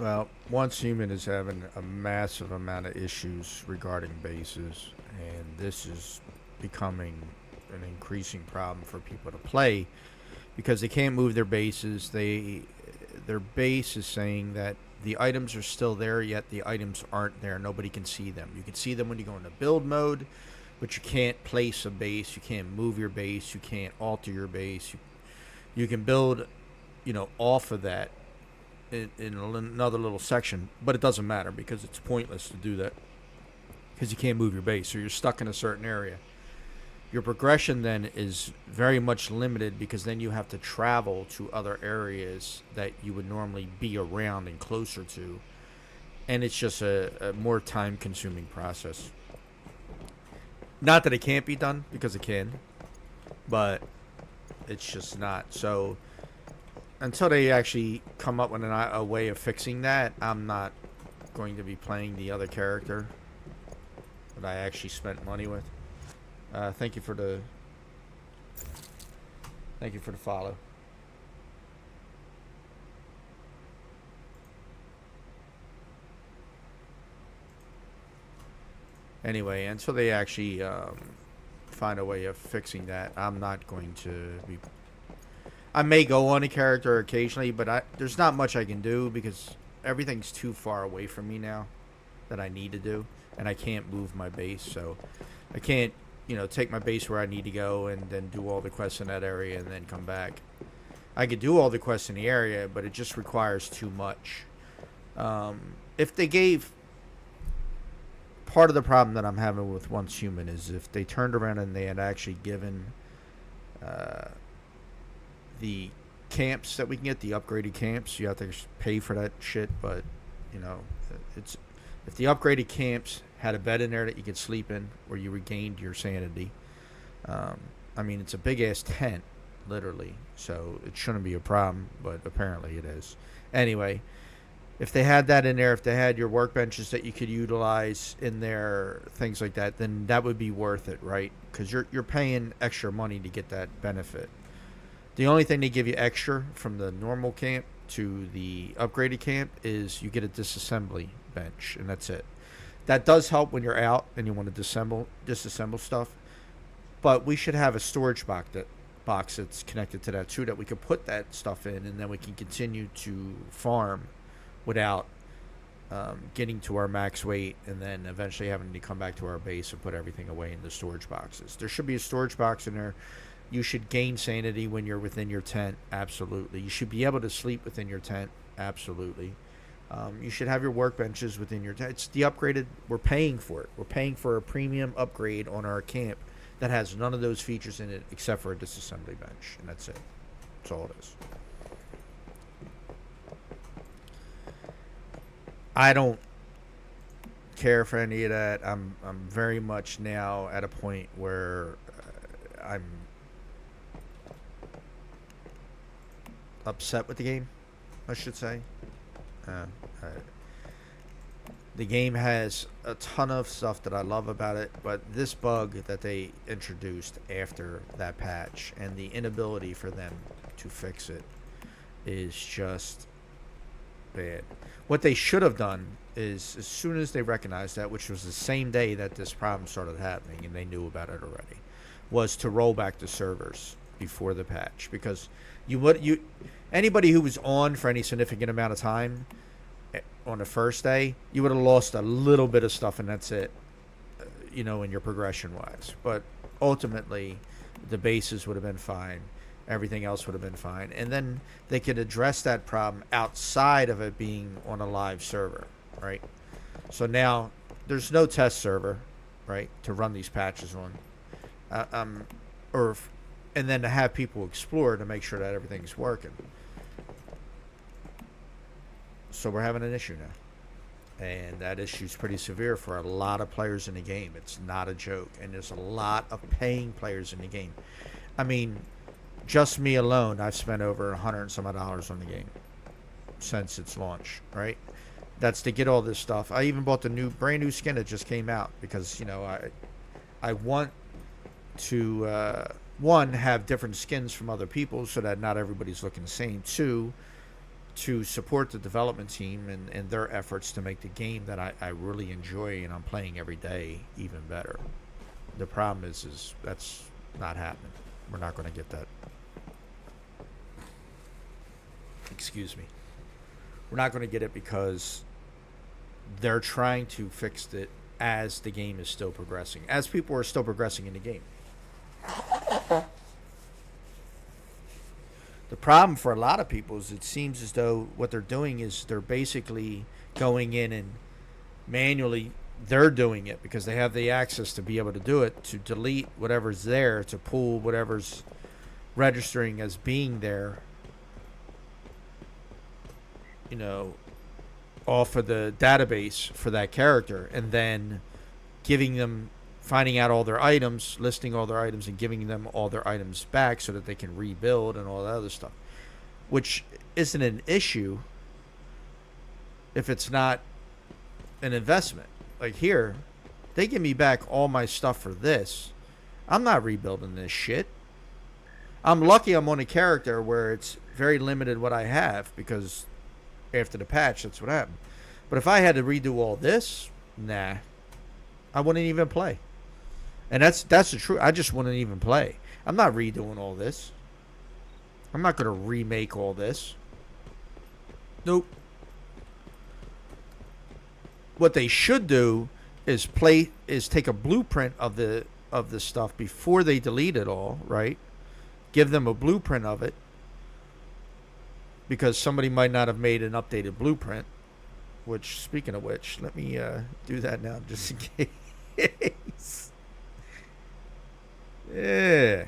Well, Once Human is having a massive amount of issues regarding bases, and this is becoming an increasing problem for people to play because they can't move their bases. Their base is saying that the items are still there, yet the items aren't there. Nobody can see them. You can see them when you go into build mode, but you can't place a base. You can't move your base. You can't alter your base. You can build, off of that in another little section, but it doesn't matter because it's pointless to do that because you can't move your base, so you're stuck in a certain area. Your progression then is very much limited because then you have to travel to other areas that you would normally be around and closer to, and it's just a more time consuming process. Not that it can't be done, because it can, but it's just not. So until they actually come up with a way of fixing that, I'm not going to be playing the other character that I actually spent money with. Thank you for the follow. Anyway, until they actually find a way of fixing that, I'm not going to be. I may go on a character occasionally, but there's not much I can do because everything's too far away from me now that I need to do, and I can't move my base, so I can't, take my base where I need to go and then do all the quests in that area and then come back. I could do all the quests in the area, but it just requires too much. If they gave part of the problem that I'm having with Once Human is if they turned around and they had actually given uh, the camps that we can get, the upgraded camps, you have to pay for that shit, but you know, it's if the upgraded camps had a bed in there that you could sleep in where you regained your sanity. I mean, it's a big ass tent, literally, so it shouldn't be a problem, but apparently it is. Anyway, if they had that in there, if they had your workbenches that you could utilize in there, things like that, then that would be worth it, right? Because you're paying extra money to get that benefit. The only thing they give you extra from the normal camp to the upgraded camp is you get a disassembly bench, and that's it. That does help when you're out and you want to disassemble stuff. But we should have a storage box that's connected to that too, that we could put that stuff in, and then we can continue to farm without getting to our max weight, and then eventually having to come back to our base and put everything away in the storage boxes. There should be a storage box in there. You should gain sanity when you're within your tent. Absolutely. You should be able to sleep within your tent. Absolutely. You should have your workbenches within your tent. It's the upgraded. We're paying for it. We're paying for a premium upgrade on our camp that has none of those features in it except for a disassembly bench, and that's it. That's all it is. I don't care for any of that. I'm very much now at a point where I'm upset with the game, I should say. Uh, uh, the game has a ton of stuff that I love about it, but this bug that they introduced after that patch and the inability for them to fix it is just bad. What they should have done is, as soon as they recognized that, which was the same day that this problem started happening and they knew about it already, was to roll back the servers before the patch, because you anybody who was on for any significant amount of time on the first day, you would have lost a little bit of stuff, and that's it, in your progression wise. But ultimately, the bases would have been fine. Everything else would have been fine. And then they could address that problem outside of it being on a live server, right? So now there's no test server, right, to run these patches on. Or and then to have people explore to make sure that everything's working. So we're having an issue now. And that issue is pretty severe for a lot of players in the game. It's not a joke. And there's a lot of paying players in the game. I mean, just me alone, I've spent over $100 and some odd dollars on the game since its launch, right? That's to get all this stuff. I even bought the brand new skin that just came out because, I want to, one, have different skins from other people so that not everybody's looking the same. Two, to support the development team and their efforts to make the game that I really enjoy and I'm playing every day even better. The problem is that's not happening. We're not going to get that. Excuse me. We're not going to get it because they're trying to fix it as the game is still progressing, as people are still progressing in the game. The problem for a lot of people is it seems as though what they're doing is they're basically going in and manually they're doing it because they have the access to be able to do it, to delete whatever's there, to pull whatever's registering as being there, you know, off of the database for that character, and then giving them, finding out all their items, listing all their items, and giving them all their items back so that they can rebuild and all that other stuff, which isn't an issue if it's not an investment. Like here, they give me back all my stuff for this. I'm not rebuilding this shit. I'm lucky I'm on a character where it's very limited what I have because after the patch, that's what happened. But if I had to redo all this, nah, I wouldn't even play. And that's the truth. I just wouldn't even play. I'm not redoing all this. I'm not going to remake all this. Nope. What they should do is take a blueprint of the stuff before they delete it all, right? Give them a blueprint of it because somebody might not have made an updated blueprint. Which, speaking of which, let me do that now just in case. Yeah.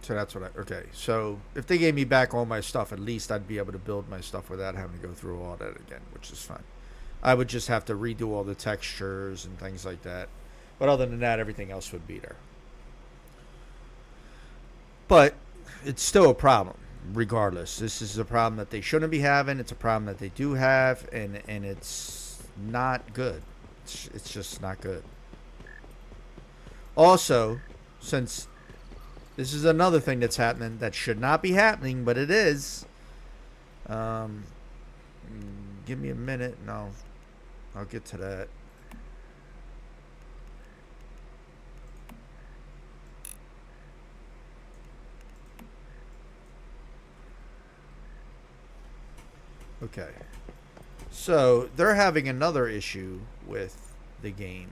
So that's what okay. So if they gave me back all my stuff, at least I'd be able to build my stuff without having to go through all that again, which is fine. I would just have to redo all the textures and things like that. But other than that, everything else would be there. But it's still a problem, regardless. This is a problem that they shouldn't be having. It's a problem that they do have, and it's not good. It's just not good. Also, since this is another thing that's happening that should not be happening, but it is. Give me a minute and I'll get to that. Okay. So they're having another issue with the game,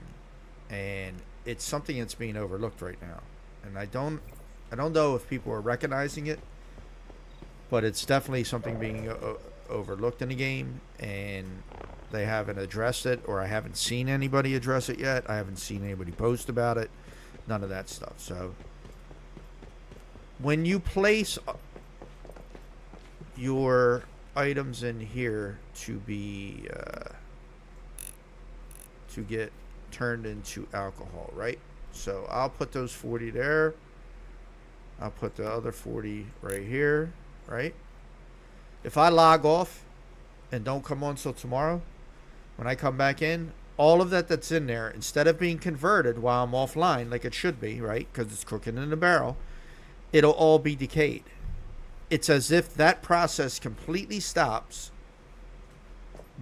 and it's something that's being overlooked right now. And I don't know if people are recognizing it, but it's definitely something being overlooked in the game, and they haven't addressed it, or I haven't seen anybody address it yet. I haven't seen anybody post about it. None of that stuff. So when you place your items in here to be to get turned into alcohol, right? So I'll put those 40 there. I'll put the other 40 right here, right? If I log off and don't come on till tomorrow, when I come back in, all of that's in there, instead of being converted while I'm offline like it should be, right? Because it's cooking in the barrel, it'll all be decayed. It's as if that process completely stops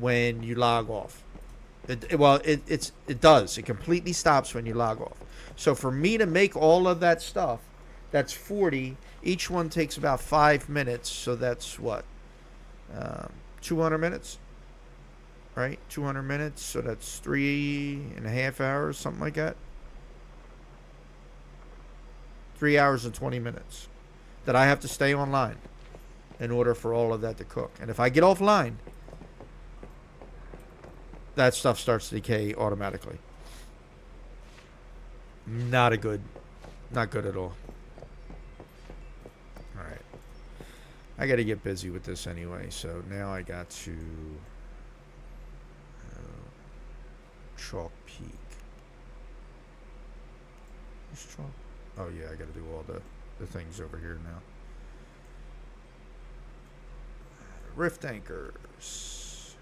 when you log off. It does. It completely stops when you log off. So for me to make all of that stuff, that's 40. Each one takes about 5 minutes. So that's what? 200 minutes? Right? 200 minutes. So that's 3.5 hours, something like that. 3 hours and 20 minutes that I have to stay online in order for all of that to cook. And if I get offline, that stuff starts to decay automatically. Not good at all. Alright. I got to get busy with this anyway, so now I got to Chalk Peak. Where's Chalk? Oh yeah, I gotta do all the things over here now. Rift anchors.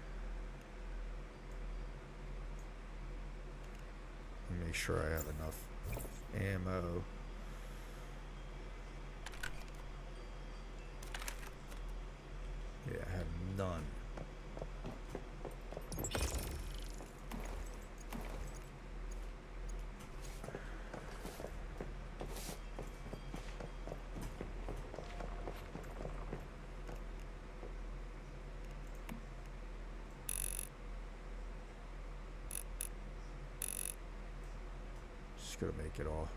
Make sure I have enough ammo. Yeah, I have none. Just gonna make it all.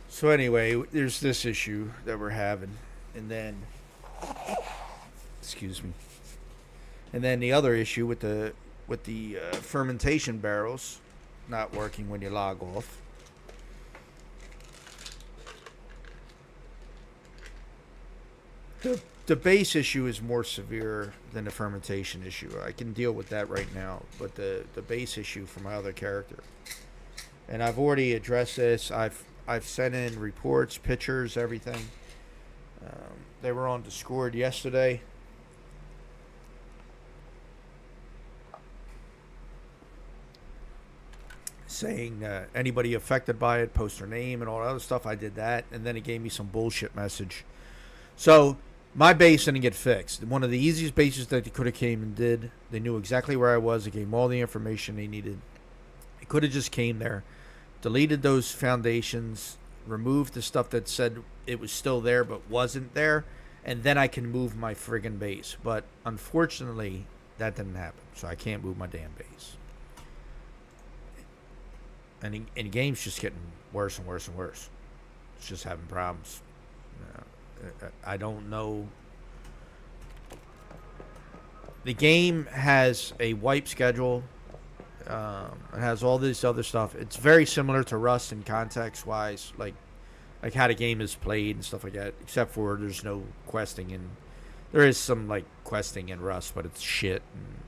So anyway, there's this issue that we're having, and then, excuse me, and then the other issue with the fermentation barrels not working when you log off. The base issue is more severe than the fermentation issue. I can deal with that right now, but the base issue for my other character, and I've already addressed this. I've sent in reports, pictures, everything. They were on Discord yesterday. Saying anybody affected by it, post their name and all that other stuff. I did that, and then it gave me some bullshit message. So my base didn't get fixed. One of the easiest bases that they could have came and did. They knew exactly where I was. They gave me all the information they needed. It could have just came there, deleted those foundations, removed the stuff that said it was still there but wasn't there, and then I can move my friggin' base. But unfortunately, that didn't happen, so I can't move my damn base. And the game's just getting worse and worse and worse. It's just having problems. I don't know. The game has a wipe schedule. It has all this other stuff. It's very similar to Rust in context-wise, like how the game is played and stuff like that. Except for there's no questing, and there is some like questing in Rust, but it's shit. And,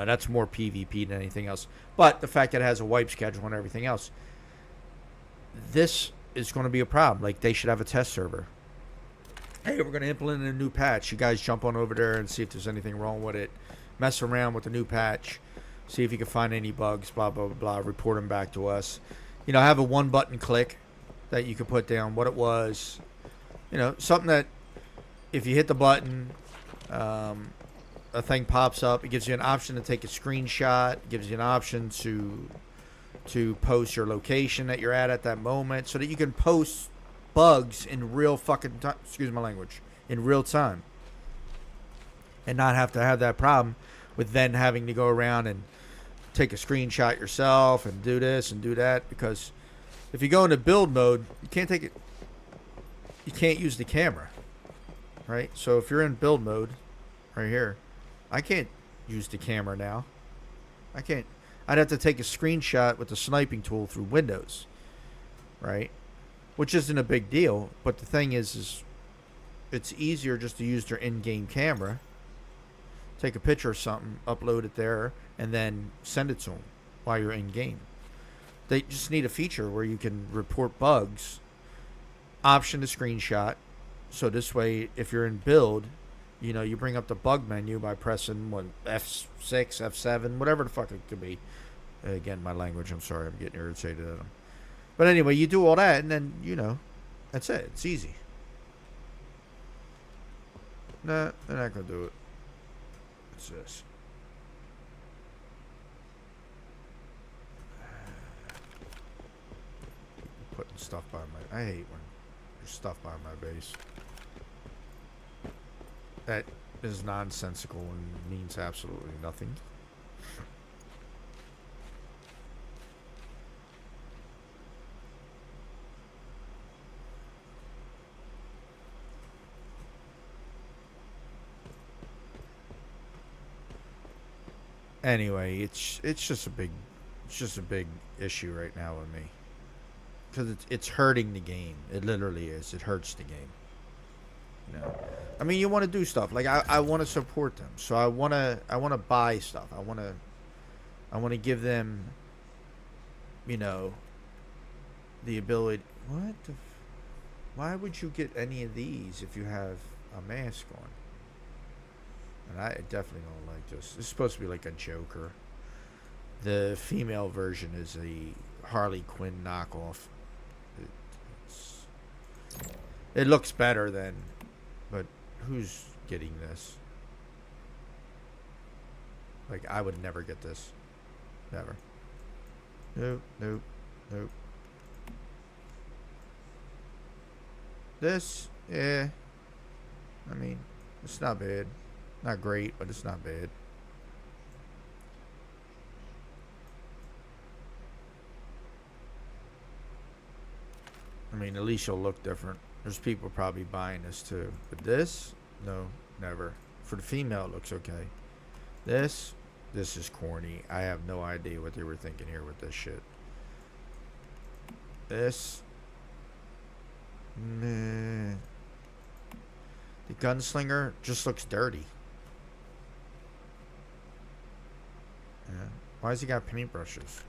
that's more PvP than anything else. But the fact that it has a wipe schedule and everything else, this is going to be a problem. Like, they should have a test server. Hey, we're going to implement a new patch. You guys jump on over there and see if there's anything wrong with it. Mess around with the new patch. See if you can find any bugs, blah, blah, blah, blah. Report them back to us. Have a one-button click that you can put down what it was. Something that if you hit the button, a thing pops up. It gives you an option to take a screenshot. It gives you an option to post your location that you're at that moment, so that you can post bugs in real fucking time. Excuse my language. In real time, and not have to have that problem with then having to go around and take a screenshot yourself and do this and do that. Because if you go into build mode, you can't take it. You can't use the camera, right? So if you're in build mode, right here, I can't use the camera now. I can't. I'd have to take a screenshot with the sniping tool through Windows, right? Which isn't a big deal. But the thing is it's easier just to use their in-game camera, take a picture of something, upload it there, and then send it to them while you're in-game. They just need a feature where you can report bugs, option to screenshot, so this way, if you're in build, you bring up the bug menu by pressing F6, F7, whatever the fuck it could be. Again, my language, I'm sorry, I'm getting irritated at them. But anyway, you do all that, and then, that's it. It's easy. Nah, they're not going to do it. What's this? Putting stuff by my... I hate when there's stuff by my base. That is nonsensical and means absolutely nothing. Anyway, it's just a big issue right now with me, because it's hurting the game. It literally is. It hurts the game. You know, I mean, you want to do stuff like I want to support them, so I want to buy stuff. I want to give them, you know, the ability. What the? Why would you get any of these if you have a mask on? And I definitely don't like this. It's supposed to be like a Joker. The female version is a Harley Quinn knockoff. It, it's, it looks better than, but who's getting this? Like, I would never get this. Never. Nope, nope, nope. This, yeah. I mean, it's not bad. Not great, but it's not bad. I mean, at least you'll look different. There's people probably buying this too. But this, no, never. For the female, it looks okay. This, this is corny. I have no idea what they were thinking here with this shit. This, meh. The gunslinger just looks dirty. Yeah. Why has he got paintbrushes?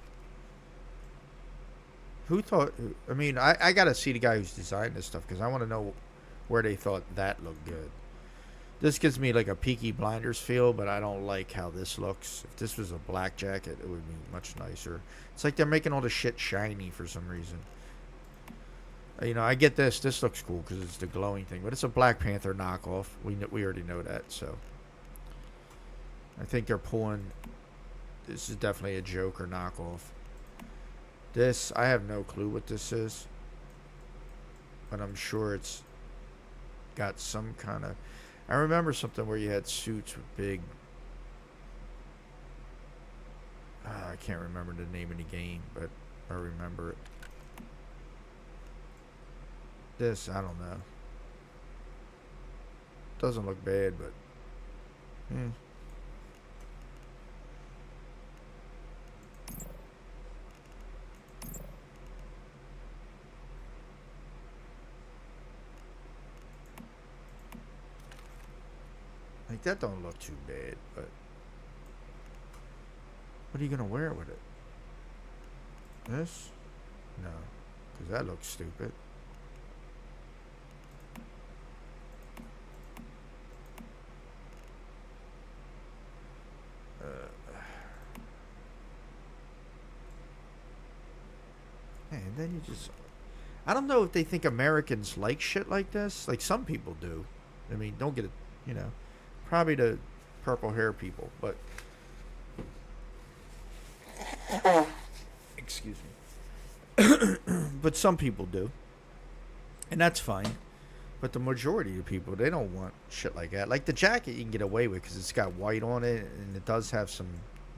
Who thought? I mean, I gotta see the guy who's designed this stuff because I want to know where they thought that looked good. This gives me like a Peaky Blinders feel, but I don't like how this looks. If this was a black jacket, it would be much nicer. It's like they're making all the shit shiny for some reason. You know, I get this. This looks cool because it's the glowing thing, but it's a Black Panther knockoff. We already know that, so I think they're pulling. This is definitely a Joker knockoff. This, I have no clue what this is, but I'm sure it's got some kind of. I remember something where you had suits with big. I can't remember the name of the game, but I remember it. This, I don't know. Doesn't look bad, but. Like, that don't look too bad, but. What are you gonna wear with it? This? No. Because that looks stupid. And then you just. I don't know if they think Americans like shit like this. Like, some people do. I mean, don't get it, you know. Probably the purple hair people, but. Excuse me. But some people do. And that's fine. But the majority of people, they don't want shit like that. Like the jacket you can get away with because it's got white on it and it does have some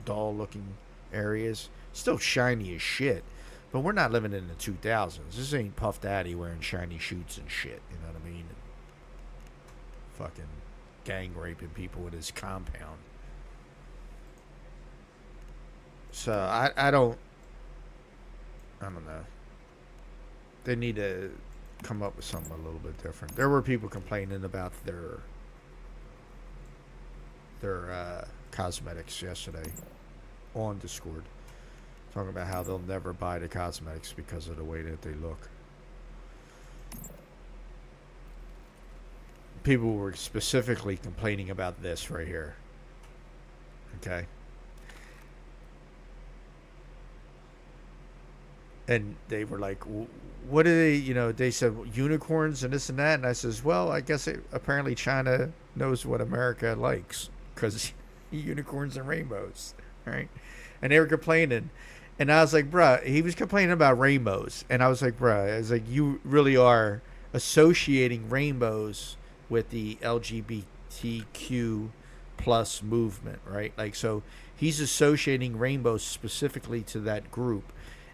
dull looking areas. Still shiny as shit. But we're not living in the 2000s. This ain't Puff Daddy wearing shiny shoots and shit. You know what I mean? And fucking gang raping people in his compound. So I don't know. They need to come up with something a little bit different. There were people complaining about their cosmetics yesterday on Discord, talking about how they'll never buy the cosmetics because of the way that they look. People were specifically complaining about this right here. Okay. And they were like, what do they, you know, they said unicorns and this and that. And I says, well, I guess apparently China knows what America likes because unicorns and rainbows, right? And they were complaining. And I was like, bruh, he was complaining about rainbows. And I was like, bruh, I was like, you really are associating rainbows with the LGBTQ plus movement, right? Like, so he's associating rainbows specifically to that group.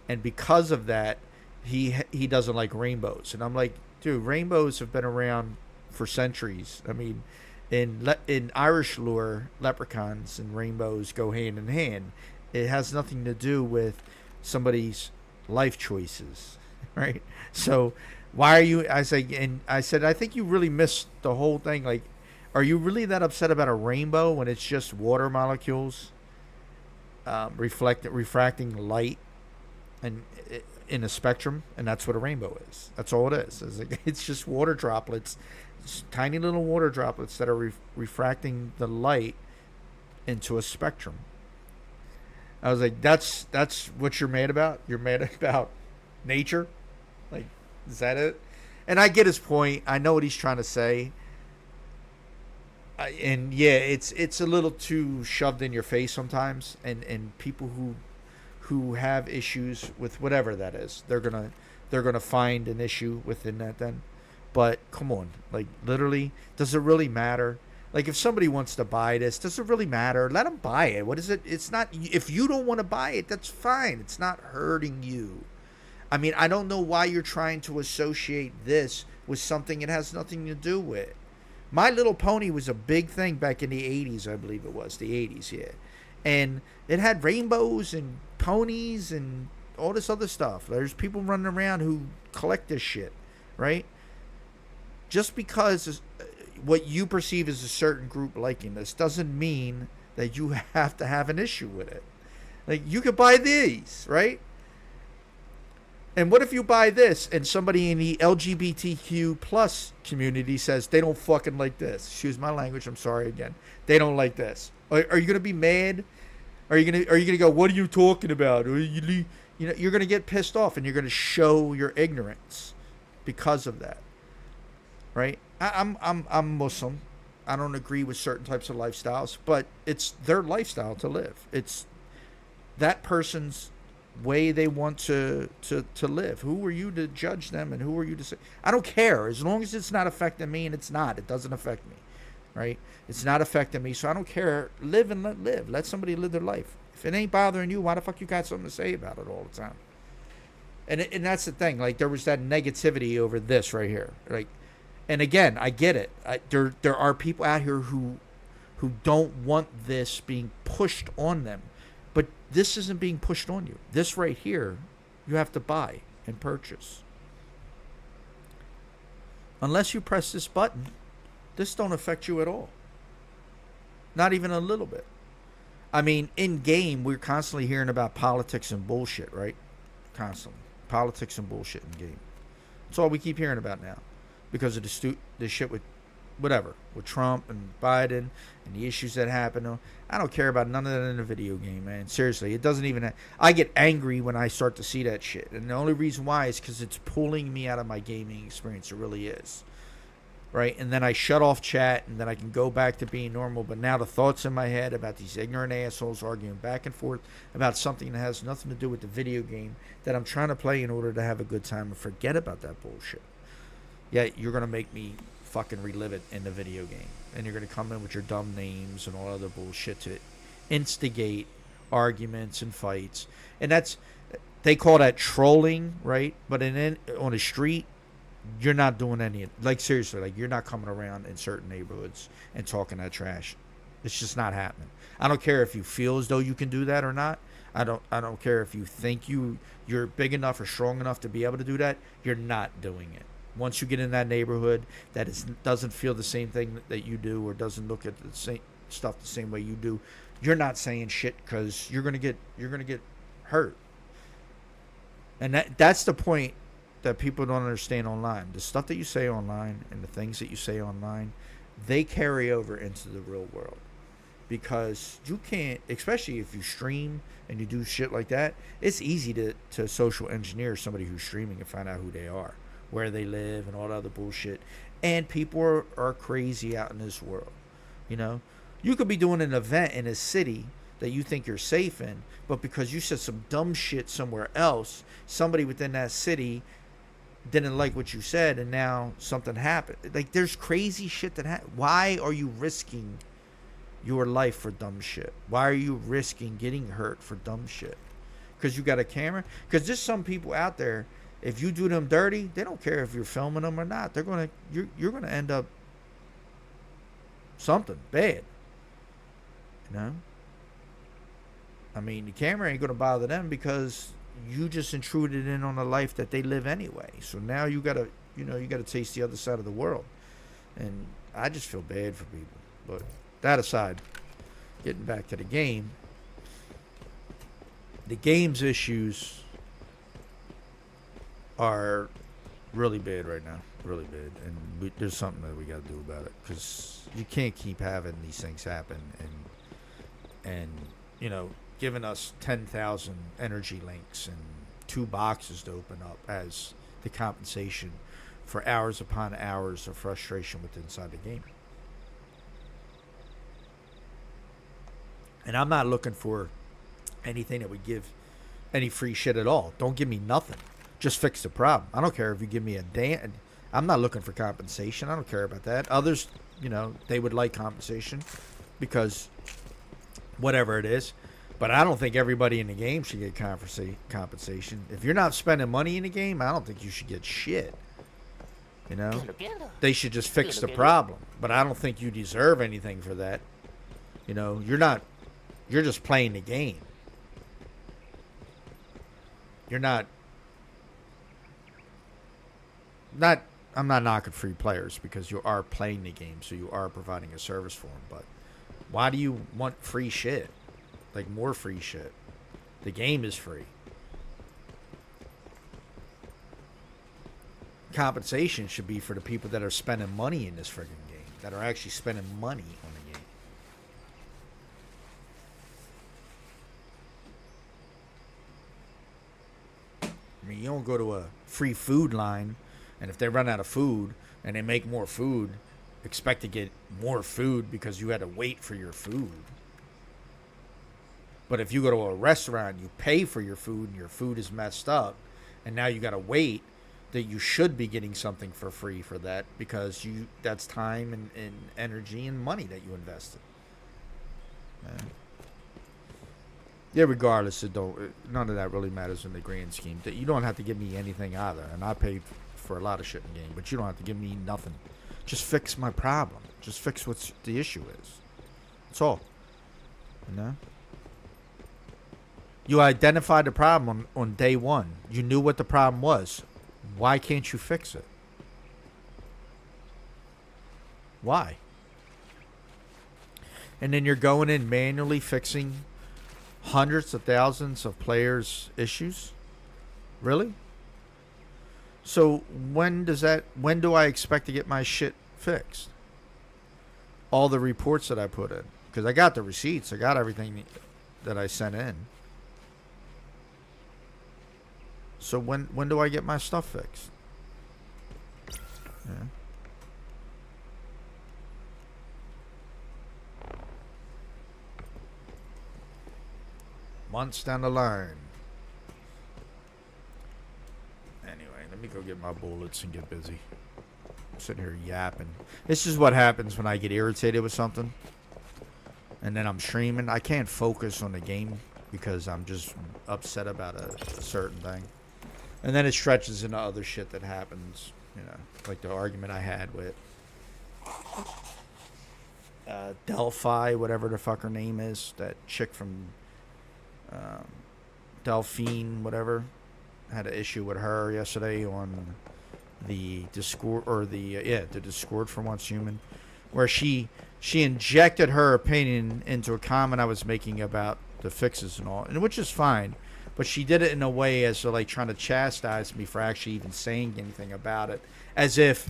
And because of that, he doesn't like rainbows. And I'm like, dude, rainbows have been around for centuries. I mean, in Irish lore, leprechauns and rainbows go hand in hand. It has nothing to do with somebody's life choices, right? So Why are you? I said, I think you really missed the whole thing. Like, are you really that upset about a rainbow when it's just water molecules refracting light and in a spectrum, and that's what a rainbow is. That's all it is. It's just water droplets, tiny little water droplets that are refracting the light into a spectrum. I was like, that's what you're mad about. You're mad about nature. Like, is that it? And I get his point. I know what he's trying to say. And yeah, it's a little too shoved in your face sometimes. And people who have issues with whatever that is, they're gonna find an issue within that then. But come on, like literally, does it really matter? Like if somebody wants to buy this, does it really matter? Let them buy it. What is it? It's not. If you don't want to buy it, that's fine. It's not hurting you. I mean, I don't know why you're trying to associate this with something it has nothing to do with. My Little Pony was a big thing back in the 80s, I believe it was. The 80s, yeah. And it had rainbows and ponies and all this other stuff. There's people running around who collect this shit, right? Just because what you perceive as a certain group liking this doesn't mean that you have to have an issue with it. Like, you could buy these, right? And what if you buy this and somebody in the LGBTQ plus community says they don't fucking like this? Excuse my language. I'm sorry again. They don't like this. Are you gonna be mad? Are you gonna go? What are you talking about? Or you're gonna get pissed off and you're gonna show your ignorance because of that, right? I'm Muslim. I don't agree with certain types of lifestyles, but it's their lifestyle to live. It's that person's way they want to live. Who are you to judge them, and who are you to say? I don't care, as long as it's not affecting me, and it doesn't affect me, right? It's not affecting me, so I don't care. Live and let live. Let somebody live their life. If it ain't bothering you, why the fuck you got something to say about it all the time? And that's the thing. Like, there was that negativity over this right here. Like, and again, I get it. There are people out here who don't want this being pushed on them. But this isn't being pushed on you. This right here, you have to buy and purchase. Unless you press this button, this don't affect you at all. Not even a little bit. I mean, in game, we're constantly hearing about politics and bullshit, right? Constantly. Politics and bullshit in game. That's all we keep hearing about now. Because of the shit with whatever, with Trump and Biden and the issues that happen. I don't care about none of that in a video game, man. Seriously, it doesn't even. I get angry when I start to see that shit, and the only reason why is because it's pulling me out of my gaming experience. It really is, right? And then I shut off chat, and then I can go back to being normal. But now the thoughts in my head about these ignorant assholes arguing back and forth about something that has nothing to do with the video game that I'm trying to play in order to have a good time and forget about that bullshit. Yeah, you're gonna make me fucking relive it in the video game, and you're gonna come in with your dumb names and all other bullshit to instigate arguments and fights, and they call that trolling, right? But on the street, you're not doing any, like, seriously, like, you're not coming around in certain neighborhoods and talking that trash. It's just not happening. I don't care if you feel as though you can do that or not. I don't care if you think you're big enough or strong enough to be able to do that. You're not doing it. Once you get in that neighborhood that doesn't feel the same thing that you do, or doesn't look at the same stuff the same way you do, you're not saying shit because you're gonna get hurt. And that's the point that people don't understand online. The stuff that you say online and the things that you say online, they carry over into the real world. Because you can't, especially if you stream and you do shit like that, it's easy to social engineer somebody who's streaming and find out who they are, where they live, and all that other bullshit. And people are crazy out in this world. You know, you could be doing an event in a city that you think you're safe in, but because you said some dumb shit somewhere else, somebody within that city didn't like what you said, and now something happened. Like, there's crazy shit that happens. Why are you risking your life for dumb shit? Why are you risking getting hurt for dumb shit? Because you got a camera? Because there's some people out there, if you do them dirty, they don't care if you're filming them or not. You're gonna end up something bad. You know? I mean, the camera ain't gonna bother them because you just intruded in on a life that they live anyway. So now you gotta you got to taste the other side of the world. And I just feel bad for people. But that aside, getting back to the game's issues are really bad right now, really bad, and there's something that we got to do about it, because you can't keep having these things happen and giving us 10,000 energy links and 2 boxes to open up as the compensation for hours upon hours of frustration with inside the game. And I'm not looking for anything that would give any free shit at all. Don't give me nothing. Just fix the problem. I don't care if you give me a damn. I'm not looking for compensation. I don't care about that. Others, they would like compensation because whatever it is. But I don't think everybody in the game should get compensation. If you're not spending money in the game, I don't think you should get shit. They should just fix the problem. But I don't think you deserve anything for that. You're just playing the game. You're not. I'm not knocking free players because you are playing the game, so you are providing a service for them. But why do you want free shit? Like more free shit. The game is free. Compensation should be for the people that are spending money in this friggin' game, that are actually spending money on the game. I mean, you don't go to a free food line, and if they run out of food and they make more food, expect to get more food because you had to wait for your food. But if you go to a restaurant, you pay for your food and your food is messed up, and now you got to wait, that you should be getting something for free for that, because that's time and energy and money that you invested. Yeah, regardless, none of that really matters in the grand scheme. That you don't have to give me anything either, and I paid for a lot of shit in the game, but you don't have to give me nothing. Just fix my problem. Just fix what the issue is. That's all. You identified the problem on day one. You knew what the problem was. Why can't you fix it? Why? And then you're going in manually fixing hundreds of thousands of players' issues? Really? So when do I expect to get my shit fixed? All the reports that I put in. Because I got the receipts. I got everything that I sent in. So when do I get my stuff fixed? Yeah. Months down the line. Anyway, let me go get my bullets and get busy. I'm sitting here yapping. This is what happens when I get irritated with something. And then I'm streaming. I can't focus on the game because I'm just upset about a certain thing. And then it stretches into other shit that happens, like the argument I had with Delphi, whatever the fuck her name is, that chick from Delphine, whatever. I had an issue with her yesterday on the Discord, or the Discord for Once Human, where she injected her opinion into a comment I was making about the fixes and all, and which is fine. But she did it in a way as to like trying to chastise me for actually even saying anything about it. As if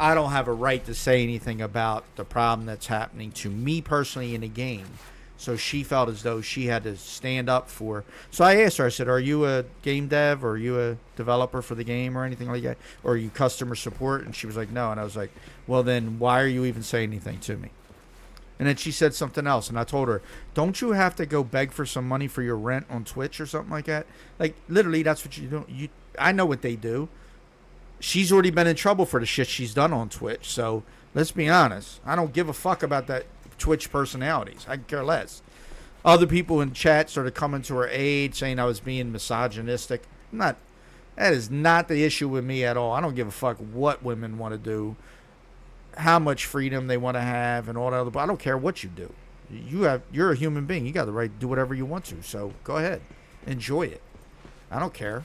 I don't have a right to say anything about the problem that's happening to me personally in the game. So she felt as though she had to stand up for. So I asked her, I said, are you a game dev, or are you a developer for the game or anything like that? Or are you customer support? And she was like, no. And I was like, well, then why are you even saying anything to me? And then she said something else, and I told her, don't you have to go beg for some money for your rent on Twitch or something like that? Like, literally, that's what you do. I know what they do. She's already been in trouble for the shit she's done on Twitch, so let's be honest. I don't give a fuck about that Twitch personalities. I care less. Other people in chat started coming to her aid, saying I was being misogynistic. That is not the issue with me at all. I don't give a fuck what women want to do, how much freedom they want to have, and all that other. But I don't care what you do. You're a human being. You got the right to do whatever you want to. So go ahead, enjoy it. I don't care.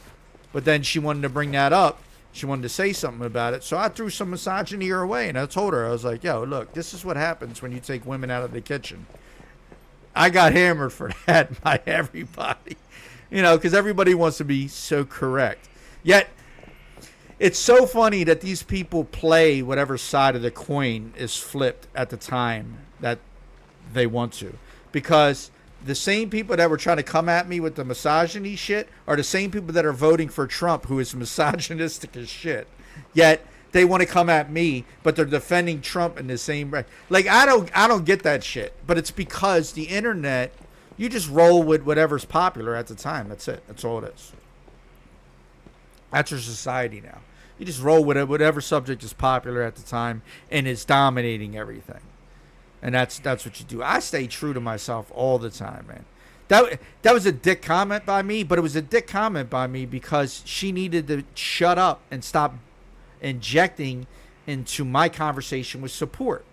But then she wanted to bring that up She wanted to say something about it, so I threw some misogyny her way, and I told her, I was like, yo, look, this is what happens when you take women out of the kitchen. I got hammered for that by everybody, because everybody wants to be so correct. Yet, it's so funny that these people play whatever side of the coin is flipped at the time that they want to. Because the same people that were trying to come at me with the misogyny shit are the same people that are voting for Trump, who is misogynistic as shit. Yet they want to come at me, but they're defending Trump in the same way. Like, I don't get that shit. But it's because the internet, you just roll with whatever's popular at the time. That's it. That's all it is. That's your society now. You just roll with it, whatever subject is popular at the time and is dominating everything. And that's what you do. I stay true to myself all the time, man. That was a dick comment by me, but it was a dick comment by me because she needed to shut up and stop injecting into my conversation with support.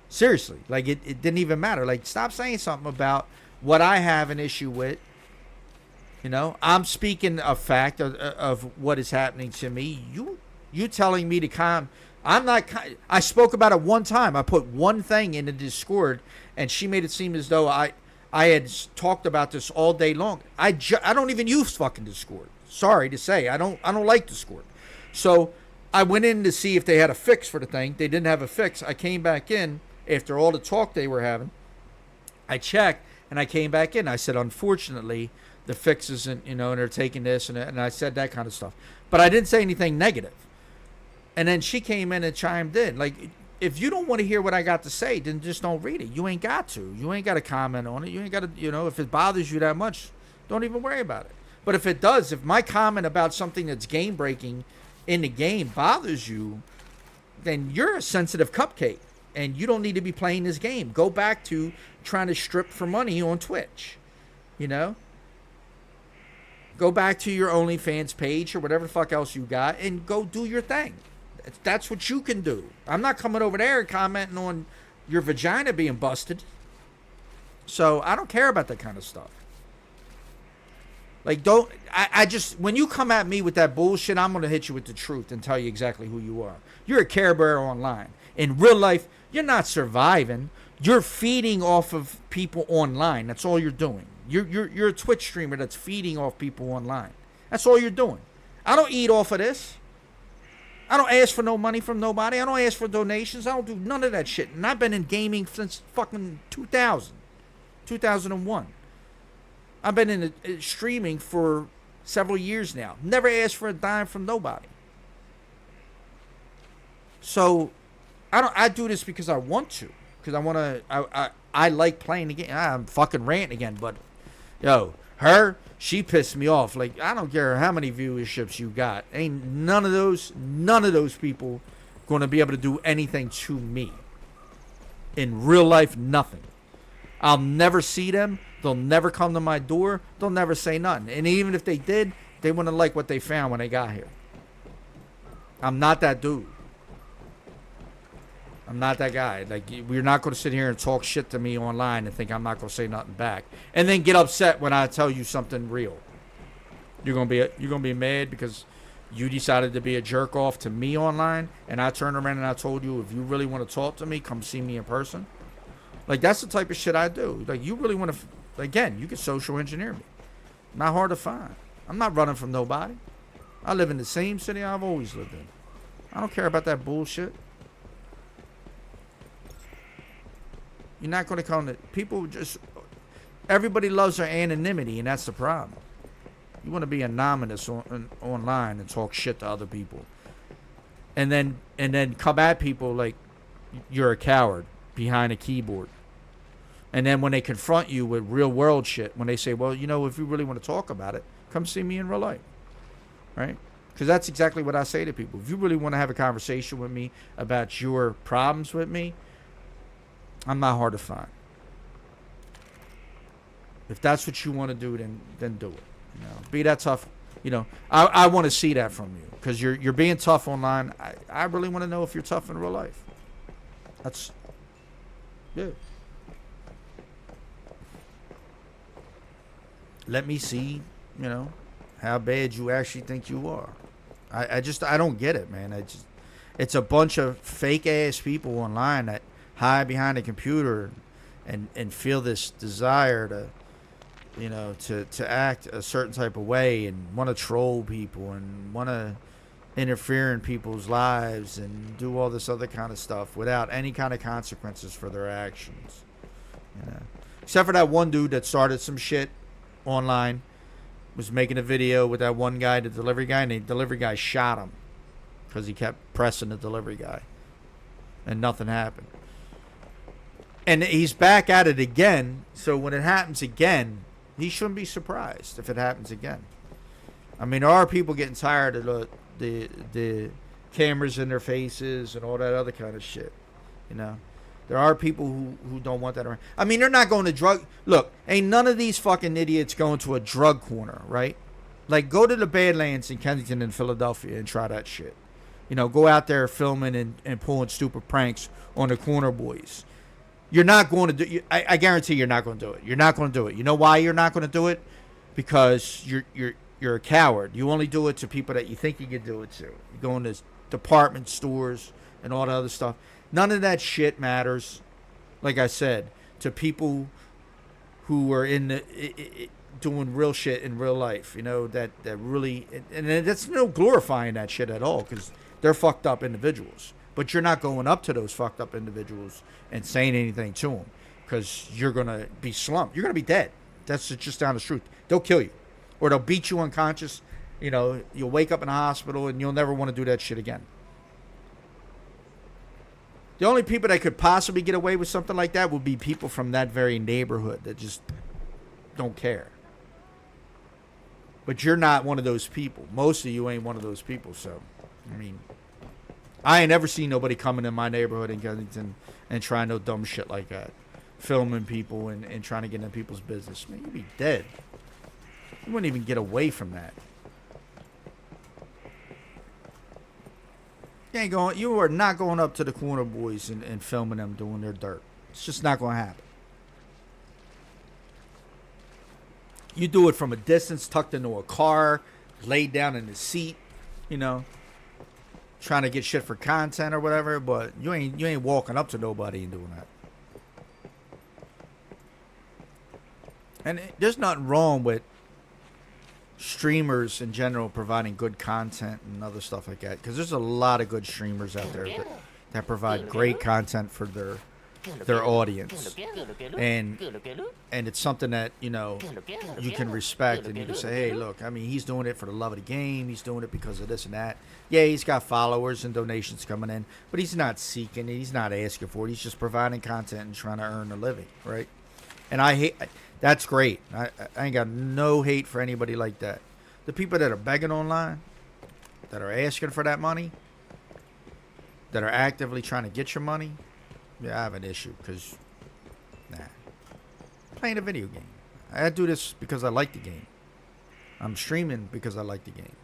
Seriously. Like, it didn't even matter. Like, stop saying something about what I have an issue with. I'm speaking a fact of what is happening to me. You telling me to calm. I spoke about it one time. I put one thing in the Discord, and she made it seem as though I had talked about this all day long. I don't even use fucking Discord. Sorry to say, I don't like Discord. So I went in to see if they had a fix for the thing. They didn't have a fix. I came back in after all the talk they were having. I checked, and I came back in. I said, unfortunately, the fix isn't, and they're taking this, and I said that kind of stuff. But I didn't say anything negative. And then she came in and chimed in. Like, if you don't want to hear what I got to say, then just don't read it. You ain't got to. You ain't got to comment on it. You ain't got to, if it bothers you that much, don't even worry about it. But if it does, if my comment about something that's game-breaking in the game bothers you, then you're a sensitive cupcake. And you don't need to be playing this game. Go back to trying to strip for money on Twitch. Go back to your OnlyFans page or whatever the fuck else you got and go do your thing. That's what you can do. I'm not coming over there and commenting on your vagina being busted. So I don't care about that kind of stuff. Like, when you come at me with that bullshit, I'm going to hit you with the truth and tell you exactly who you are. You're a Care Bear online. In real life, you're not surviving. You're feeding off of people online. That's all you're doing. You're a Twitch streamer that's feeding off people online. That's all you're doing. I don't eat off of this. I don't ask for no money from nobody. I don't ask for donations. I don't do none of that shit. And I've been in gaming since fucking 2001. I've been in streaming for several years now. Never asked for a dime from nobody. So I do this because I want to. Because I want to. I like playing the game. I'm fucking ranting again, but she pissed me off. Like, I don't care how many viewerships you got. Ain't none of those people going to be able to do anything to me. In real life, nothing. I'll never see them. They'll never come to my door. They'll never say nothing. And even if they did, they wouldn't like what they found when they got here. I'm not that dude. I'm not that guy. Like, we're not going to sit here and talk shit to me online and think I'm not going to say nothing back, and then get upset when I tell you something real. You're gonna be mad because you decided to be a jerk off to me online, and I turned around and I told you, if you really want to talk to me, come see me in person. Like, that's the type of shit I do. Like, you really want to, again, you can social engineer me. Not hard to find. I'm not running from nobody. I live in the same city I've always lived in. I don't care about that bullshit. You're not going to come to people. Everybody loves their anonymity, and that's the problem. You want to be anonymous online and talk shit to other people, and then come at people like you're a coward behind a keyboard. And then when they confront you with real world shit, when they say, well, if you really want to talk about it, come see me in real life, right? Because that's exactly what I say to people. If you really want to have a conversation with me about your problems with me, I'm not hard to find. If that's what you want to do, then do it. Be that tough. I want to see that from you, because you're being tough online. I really want to know if you're tough in real life. That's good. Let me see, how bad you actually think you are. I don't get it, man. It's a bunch of fake ass people online that hide behind a computer and feel this desire to, to act a certain type of way and want to troll people and want to interfere in people's lives and do all this other kind of stuff without any kind of consequences for their actions. Except for that one dude that started some shit online, was making a video with that one guy, the delivery guy, and the delivery guy shot him because he kept pressing the delivery guy, and nothing happened. And he's back at it again, so when it happens again, he shouldn't be surprised if it happens again. I mean, there are people getting tired of the cameras in their faces and all that other kind of shit. There are people who don't want that around. I mean, they're not going to drug. Look, ain't none of these fucking idiots going to a drug corner, right? Like, go to the Badlands in Kensington and Philadelphia and try that shit. Go out there filming and pulling stupid pranks on the corner boys. You're not going to do. I guarantee you're not going to do it. You're not going to do it. You know why you're not going to do it? Because you're a coward. You only do it to people that you think you can do it to. You go into department stores and all the other stuff. None of that shit matters, like I said, to people who are doing real shit in real life, that really, and that's no glorifying that shit at all, because they're fucked up individuals. But you're not going up to those fucked up individuals and saying anything to them, because you're going to be slumped. You're going to be dead. That's just down the truth. They'll kill you, or they'll beat you unconscious. You'll wake up in a hospital and you'll never want to do that shit again. The only people that could possibly get away with something like that would be people from that very neighborhood that just don't care. But you're not one of those people. Most of you ain't one of those people. So, I mean, I ain't ever seen nobody coming in my neighborhood in Kensington and trying no dumb shit like that. Filming people and trying to get in people's business. Man, you'd be dead. You wouldn't even get away from that. You are not going up to the corner boys and filming them doing their dirt. It's just not going to happen. You do it from a distance, tucked into a car, laid down in the seat, trying to get shit for content or whatever. But you ain't walking up to nobody and doing that. And there's nothing wrong with streamers in general providing good content and other stuff like that, because there's a lot of good streamers out there that provide great content for their audience, and it's something that you can respect, and you can say, hey, look, I mean, he's doing it for the love of the game, he's doing it because of this and that. Yeah, he's got followers and donations coming in, but he's not seeking it, he's not asking for it, he's just providing content and trying to earn a living, right? And that's great. I ain't got no hate for anybody like that. The people that are begging online, that are asking for that money, that are actively trying to get your money, yeah, I have an issue, because, I'm playing a video game. I do this because I like the game. I'm streaming because I like the game.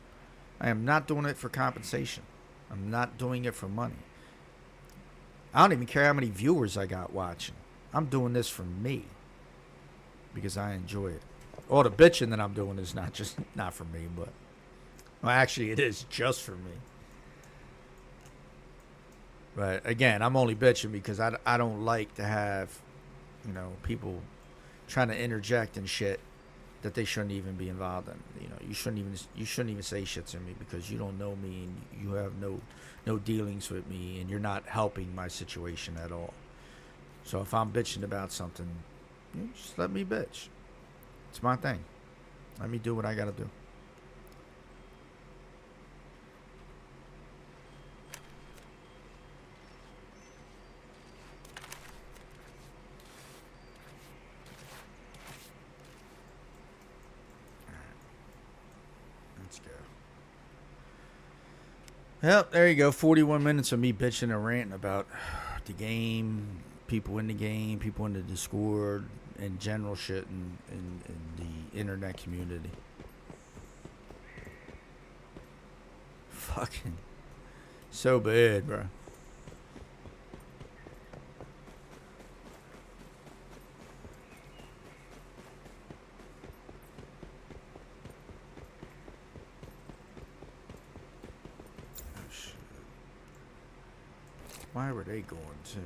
I am not doing it for compensation. I'm not doing it for money. I don't even care how many viewers I got watching. I'm doing this for me, because I enjoy it. All the bitching that I'm doing is not for me, but, well, actually it is just for me. But again, I'm only bitching because I don't like to have, people trying to interject in shit that they shouldn't even be involved in. You shouldn't even say shit to me, because you don't know me and you have no dealings with me, and you're not helping my situation at all. So if I'm bitching about something, just let me bitch. It's my thing. Let me do what I gotta do. Let's go. Well, there you go. 41 minutes of me bitching and ranting about the game, people in the game, people in the Discord, and general shit in the internet community. Fucking so bad, bro. Why were they going to?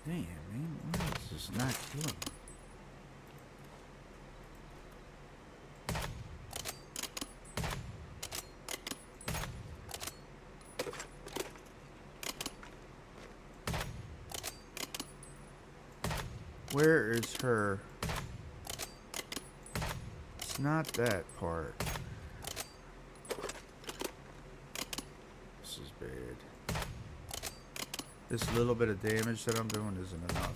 Damn, man, why is this not doing? Where is her? It's not that part. This is bad. This little bit of damage that I'm doing isn't enough.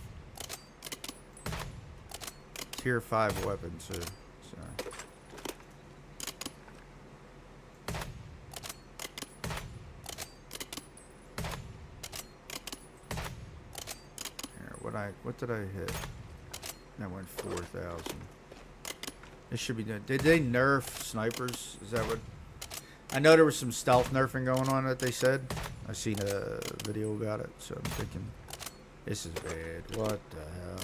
Tier 5 weapon too. So. Here, what did I hit? That went 4,000. This should be done. Did they nerf snipers? Is that what? I know there was some stealth nerfing going on that they said. I seen a video about it, so I'm thinking, this is bad. What the hell?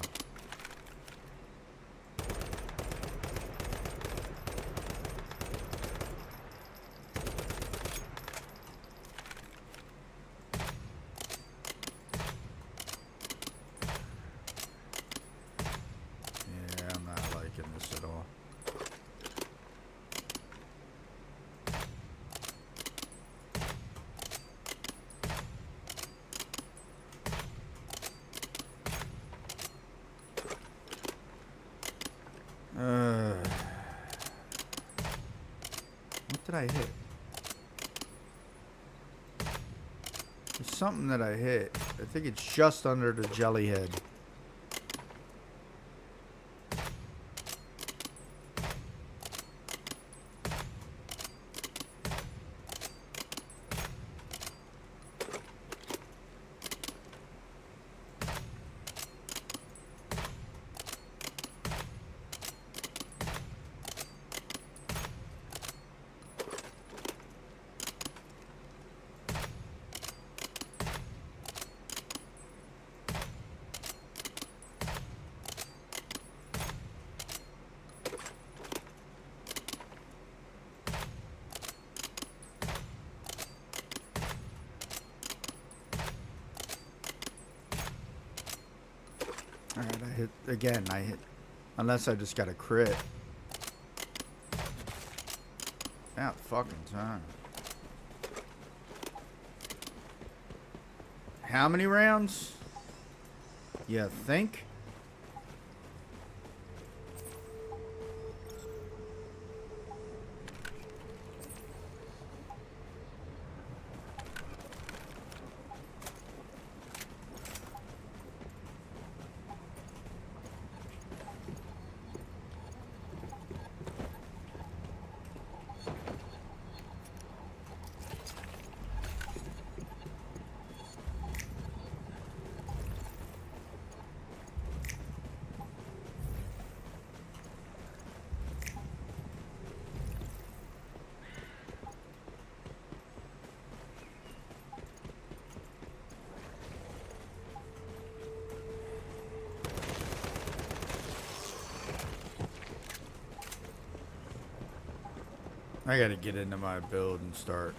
Yeah, I'm not liking this at all. What did I hit? There's something that I hit. I think it's just under the jelly head. Alright, I hit again. I hit. Unless I just got a crit. About fucking time. How many rounds? You think? I gotta get into my build and start.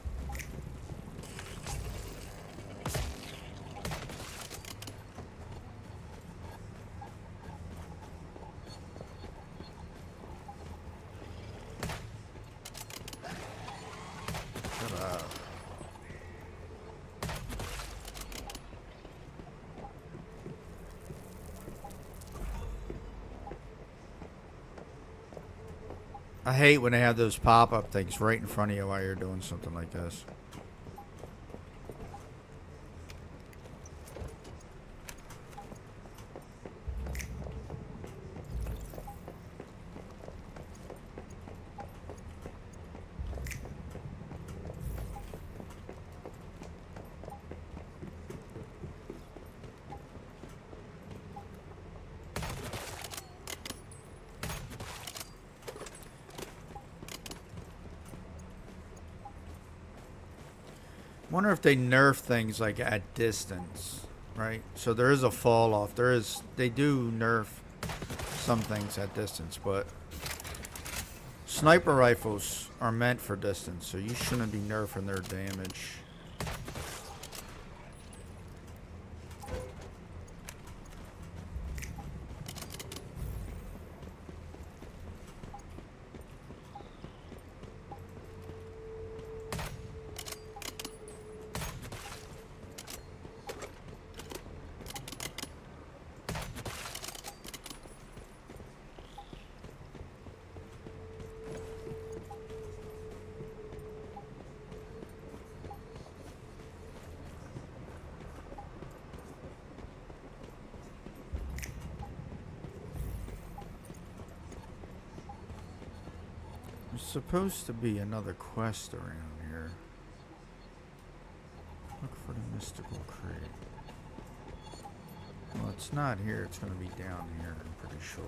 I hate when they have those pop-up things right in front of you while you're doing something like this. Wonder if they nerf things like at distance, right? So there is a fall off. They do nerf some things at distance, but sniper rifles are meant for distance, so you shouldn't be nerfing their damage. There's supposed to be another quest around here. Look for the mystical crate. Well, it's not here. It's going to be down here, I'm pretty sure.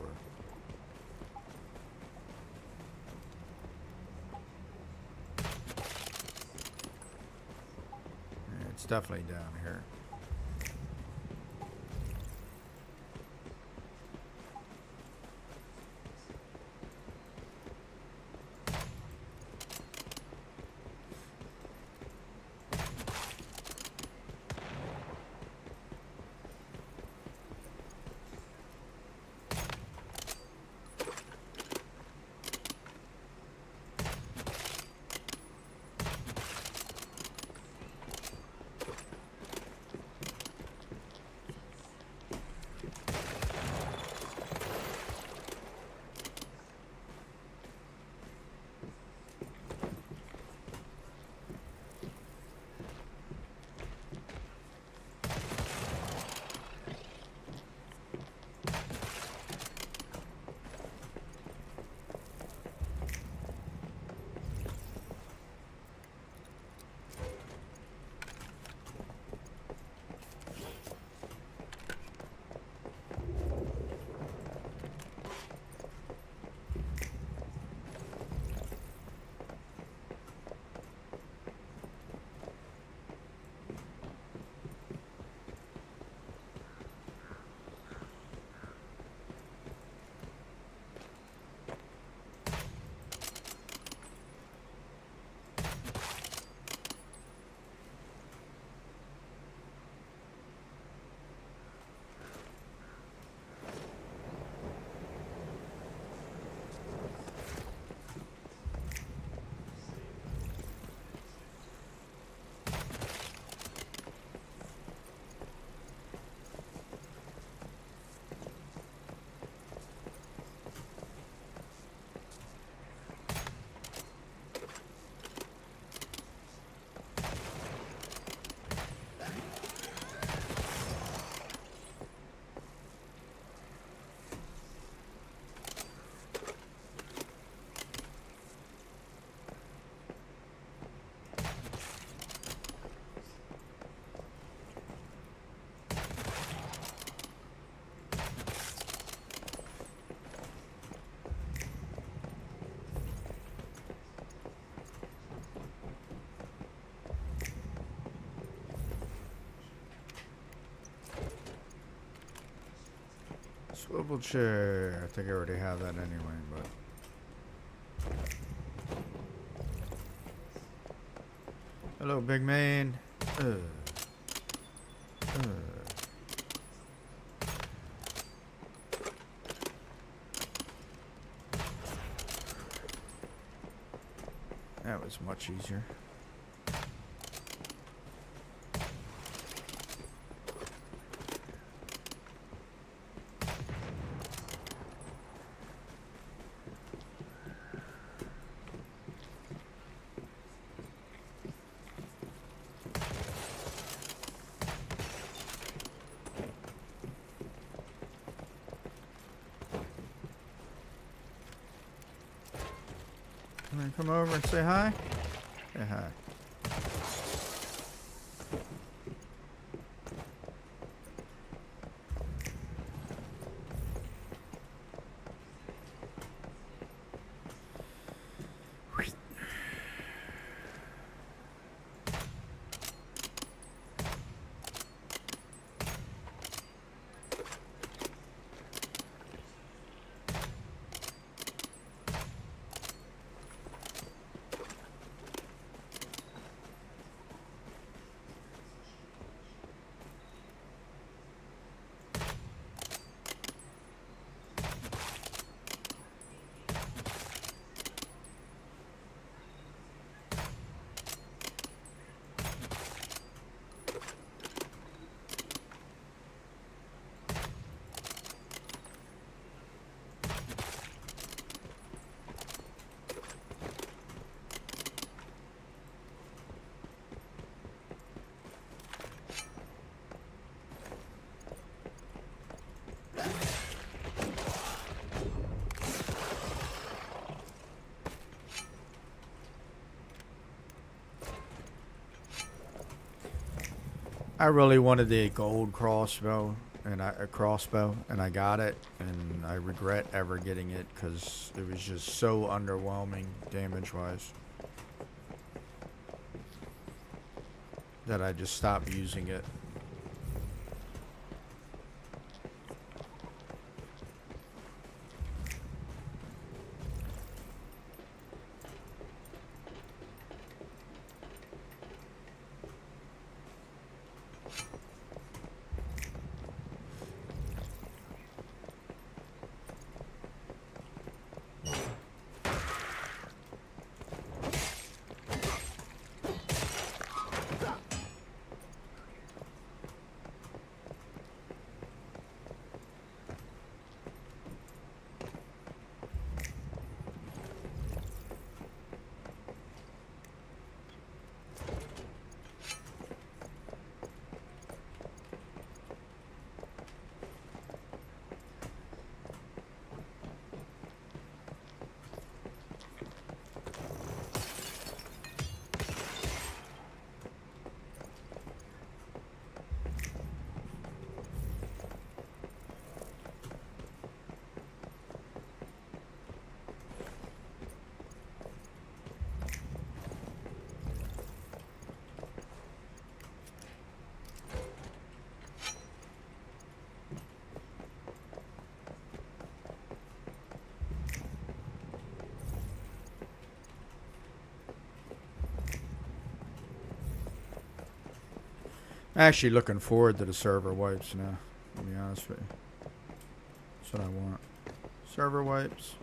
Yeah, it's definitely down here. Swivel chair. I think I already have that anyway, but. Hello, big man. That was much easier. come over and say hi? Say hi. I really wanted the gold crossbow, and a crossbow, and I got it, and I regret ever getting it because it was just so underwhelming damage-wise that I just stopped using it. I'm actually looking forward to the server wipes now, to be honest with you. That's what I want. Server wipes.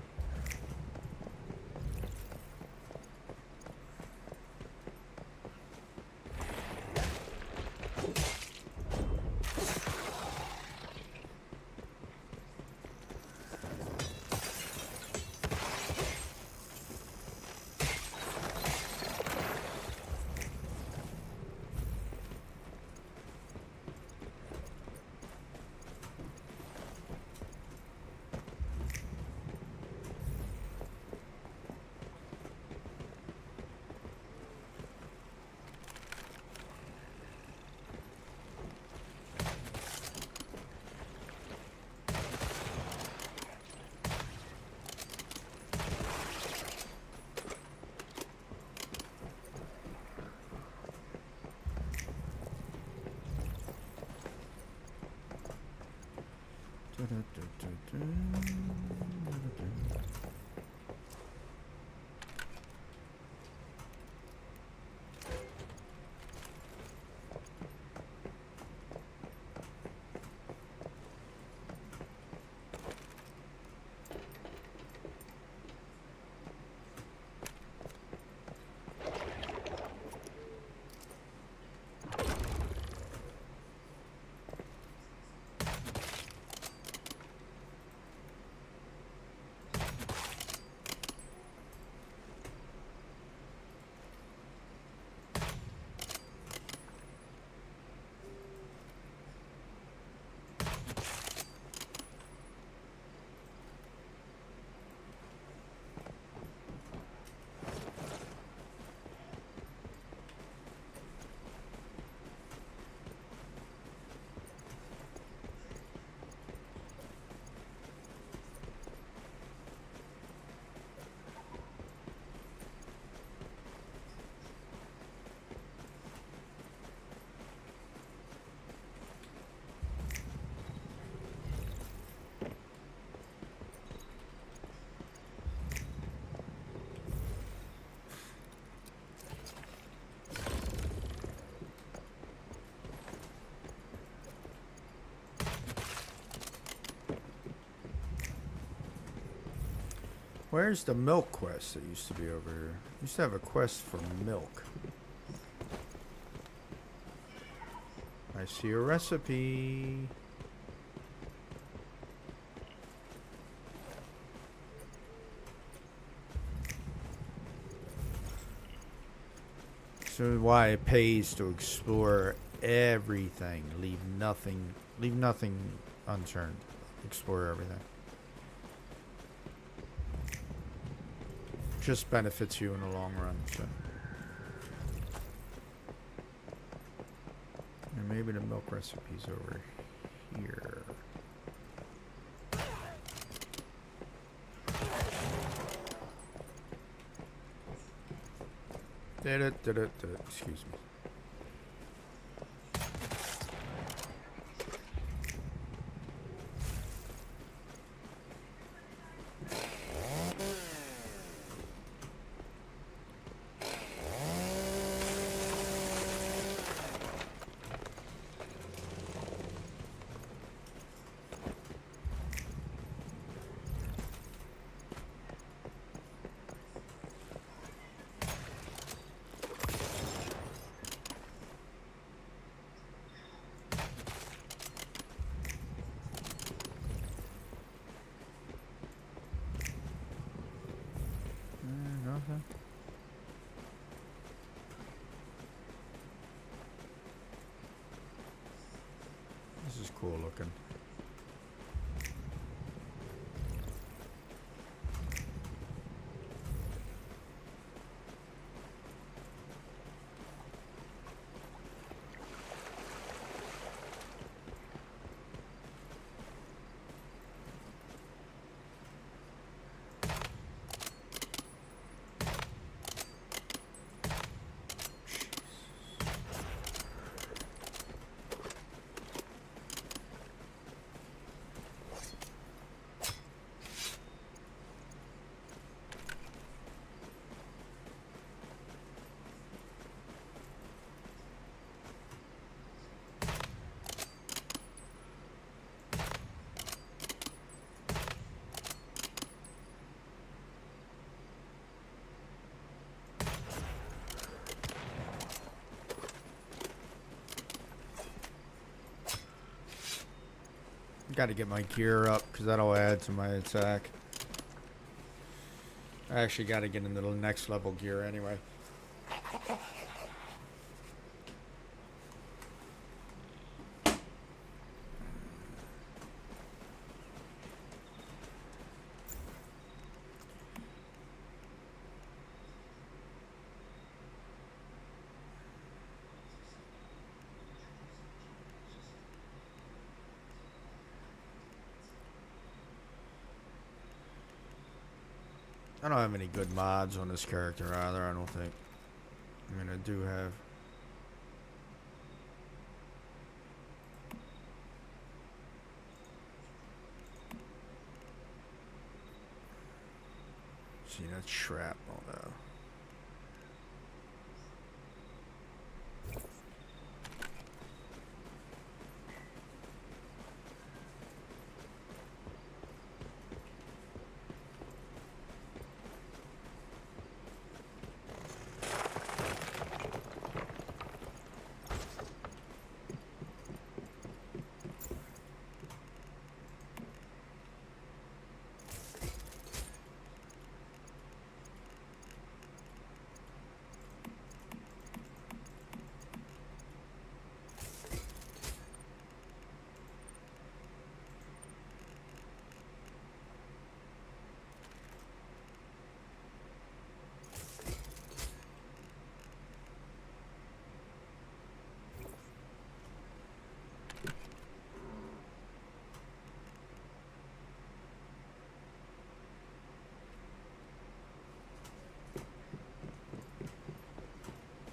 Where's the milk quest that used to be over here? Used to have a quest for milk. I see a recipe. So why it pays to explore everything. Leave nothing unturned. Explore everything. Just benefits you in the long run, so. And maybe the milk recipe's over here. Excuse me. Nothing. This is cool looking. Got to get my gear up because that'll add to my attack. I actually got to get into the next level gear anyway. I don't have any good mods on this character either, I don't think. I mean, I do have... See, that's shrapnel though.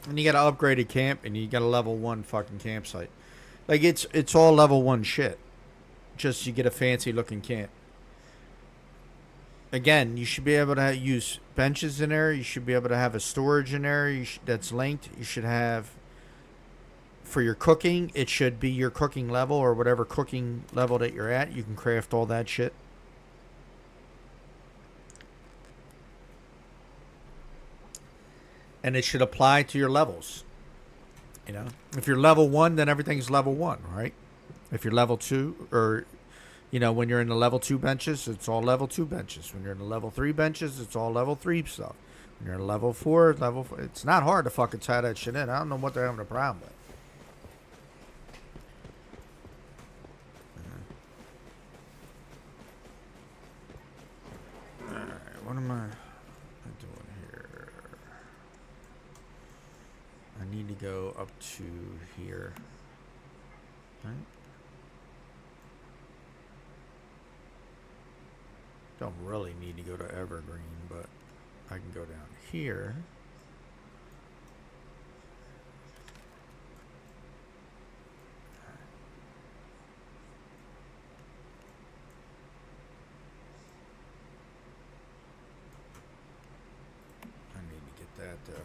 And you got to upgrade a camp, and you got a level 1 fucking campsite. Like, it's all level 1 shit. Just you get a fancy looking camp. Again, you should be able to use benches in there. You should be able to have a storage in there that's linked. You should have, for your cooking, it should be your cooking level or whatever cooking level that you're at. You can craft all that shit. and it should apply to your levels. You know, if you're level 1, then everything's level 1, right? If you're level 2, or you know, when you're in the level 2 benches, it's all level 2 benches. When you're in the level 3 benches, it's all level 3 stuff. When you're in level 4, it's not hard to fucking tie that shit in. I don't know what they're having a problem with. Alright, what am I doing here? I need to go up to here. Right? Don't really need to go to Evergreen, but I can go down here. I need to get that though.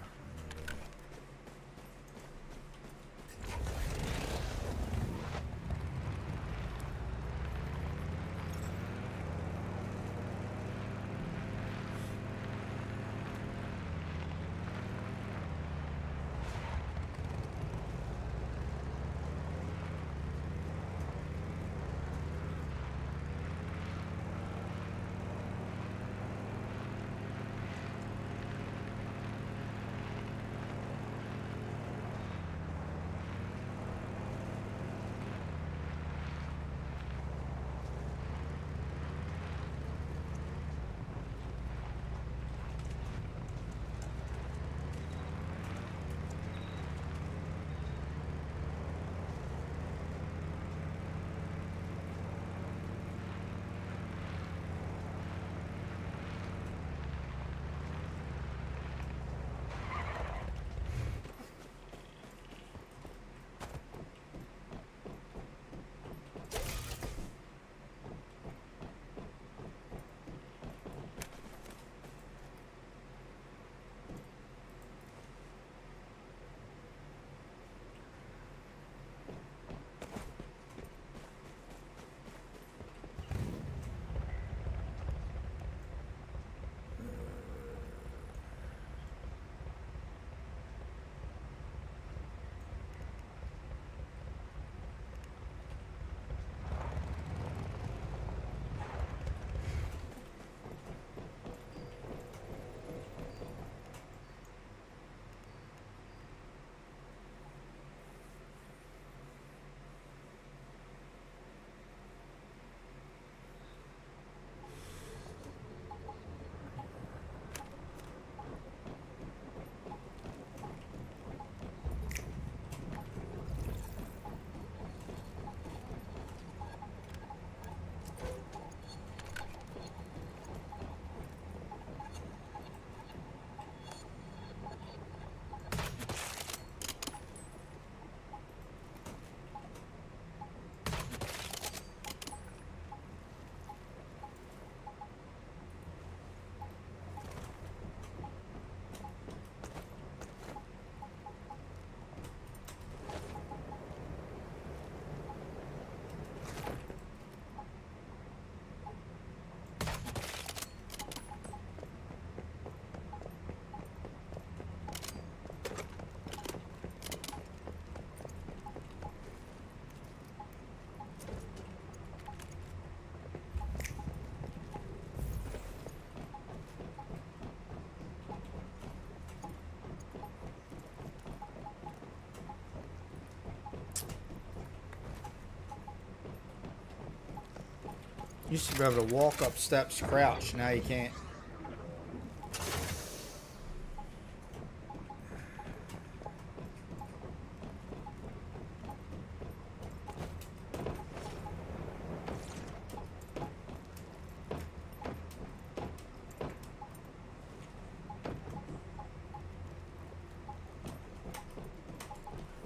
Used to be able to walk up steps crouch. Now you can't.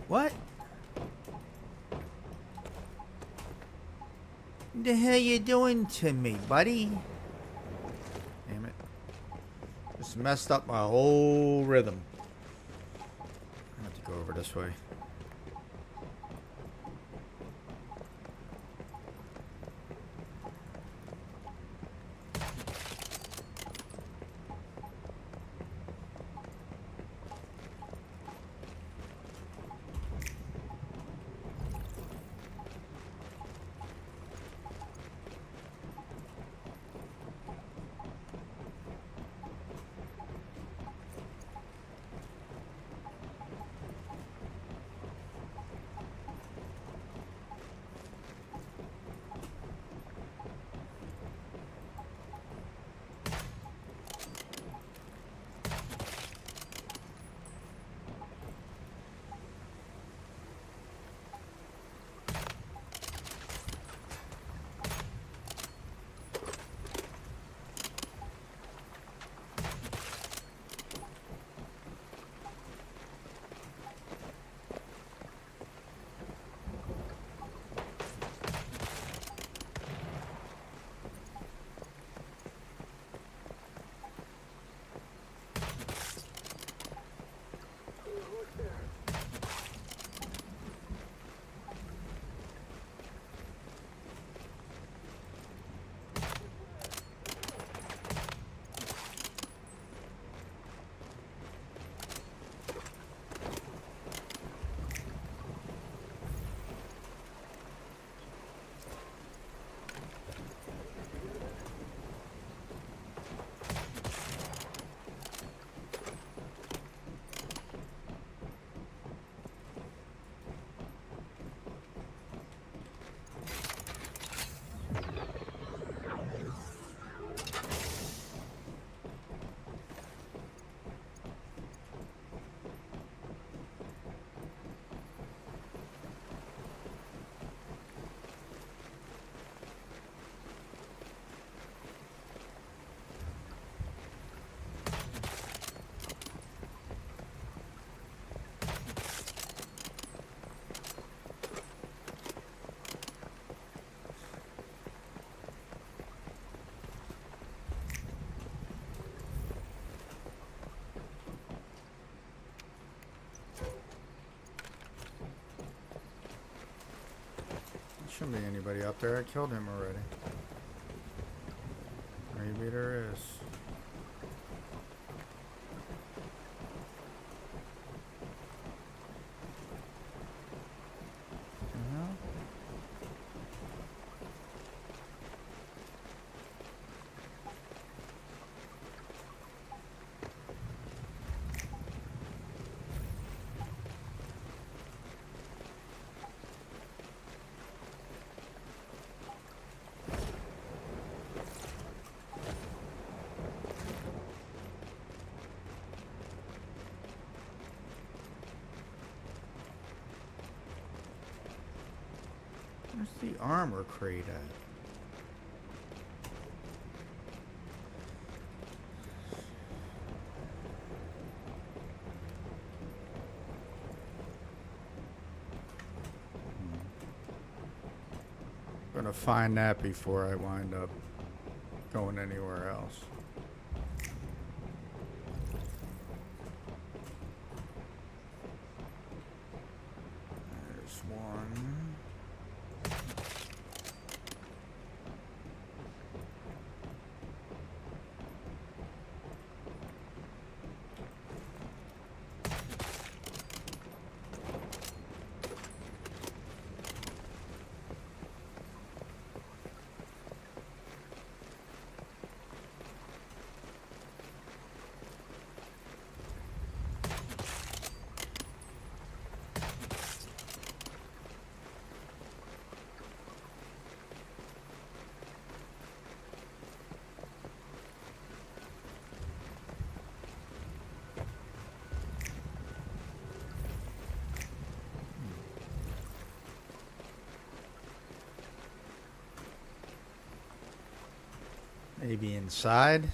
What? What the hell you doing to me, buddy? Damn it. Just messed up my whole rhythm. I have to go over this way. Shouldn't be anybody up there. I killed him already. Maybe there is. Where's the armor crate at? I'm gonna find that before I wind up going anywhere else. There's one. Maybe inside.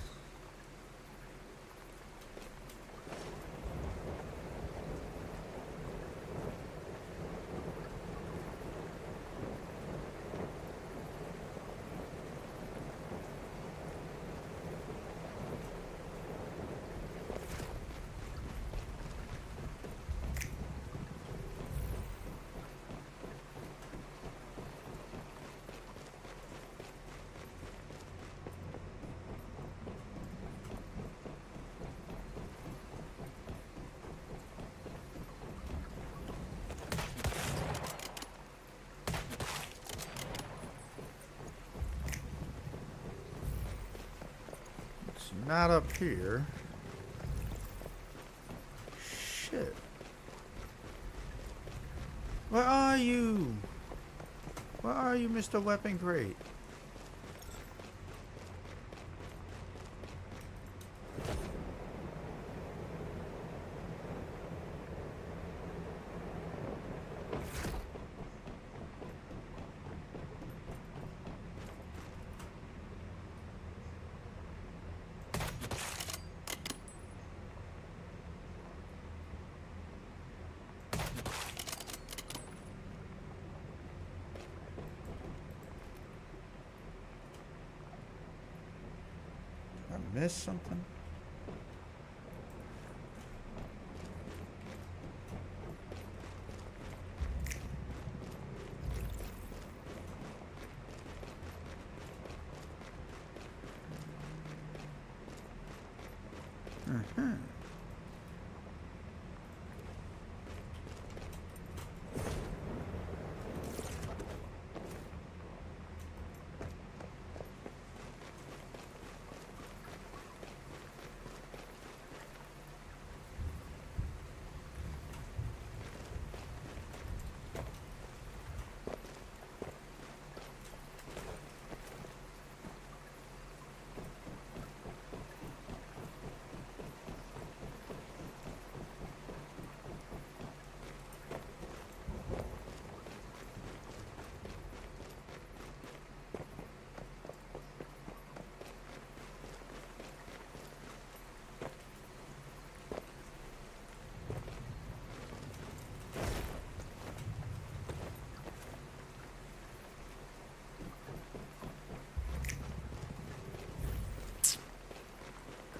Not up here. Shit. Where are you? Where are you, Mr. Weapon Crate? Miss something? Mm-hmm.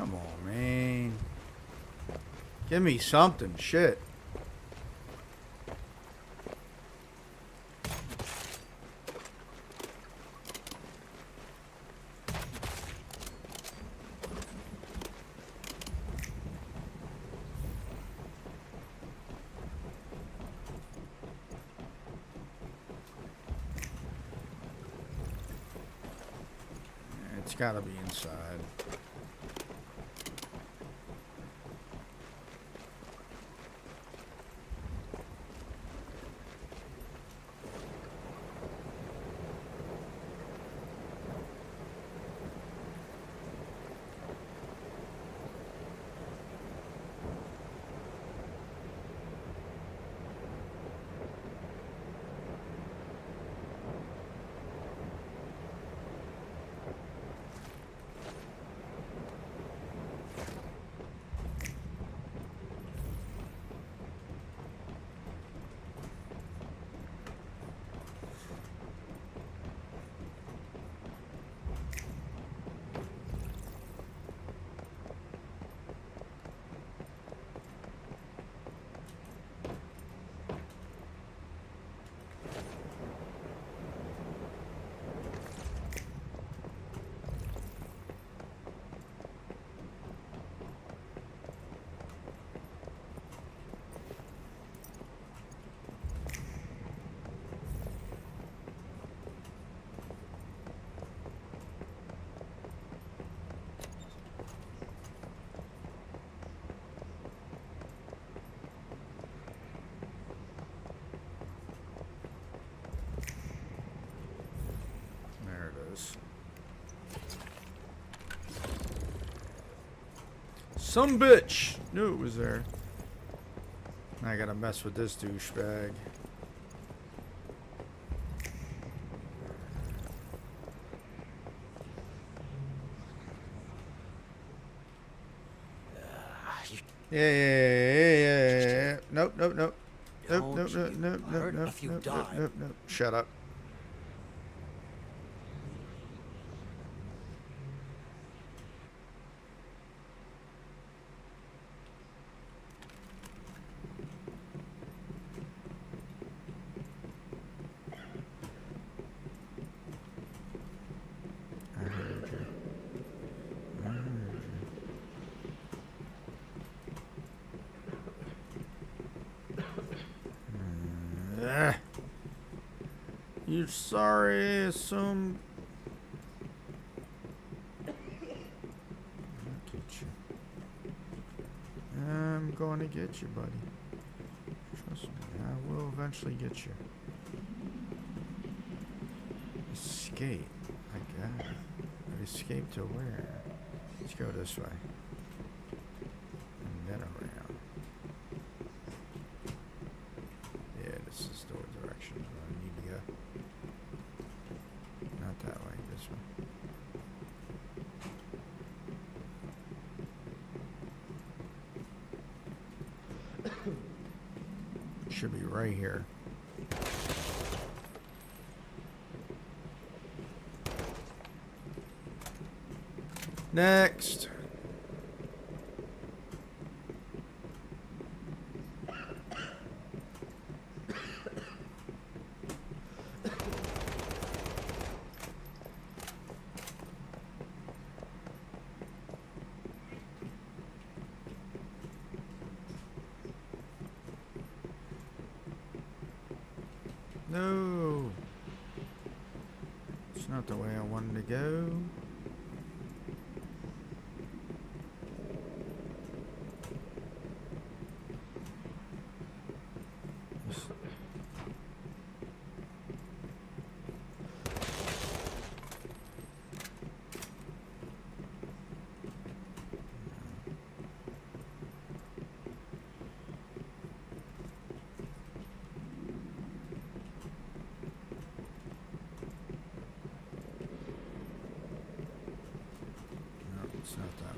Come on, man. Give me something. Shit. It's gotta be inside. There it is. Some bitch! Knew it was there. I gotta mess with this douchebag. Yeah. Nope. Nope. Shut up. You sorry, assume. I'll get you. I'm going to get you, buddy. Trust me, I will eventually get you. Escape. I got it. But escape to where? Let's go this way. And then around. Yeah, this is the direction I need to go. Not that way, this way. Should be right here. Next. No. It's not the way I wanted to go. It's not that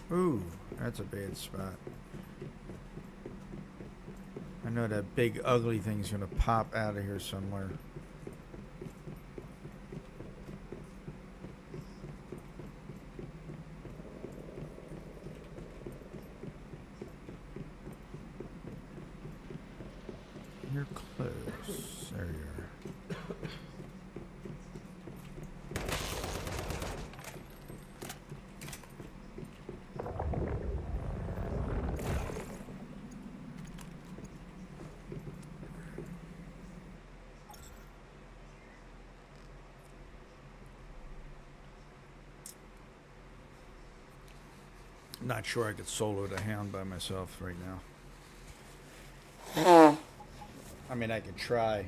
one. Ooh, that's a bad spot. I know that big ugly thing's gonna pop out of here somewhere. You're close. There you are. Not sure I could solo the hound by myself right now. I mean, I could try.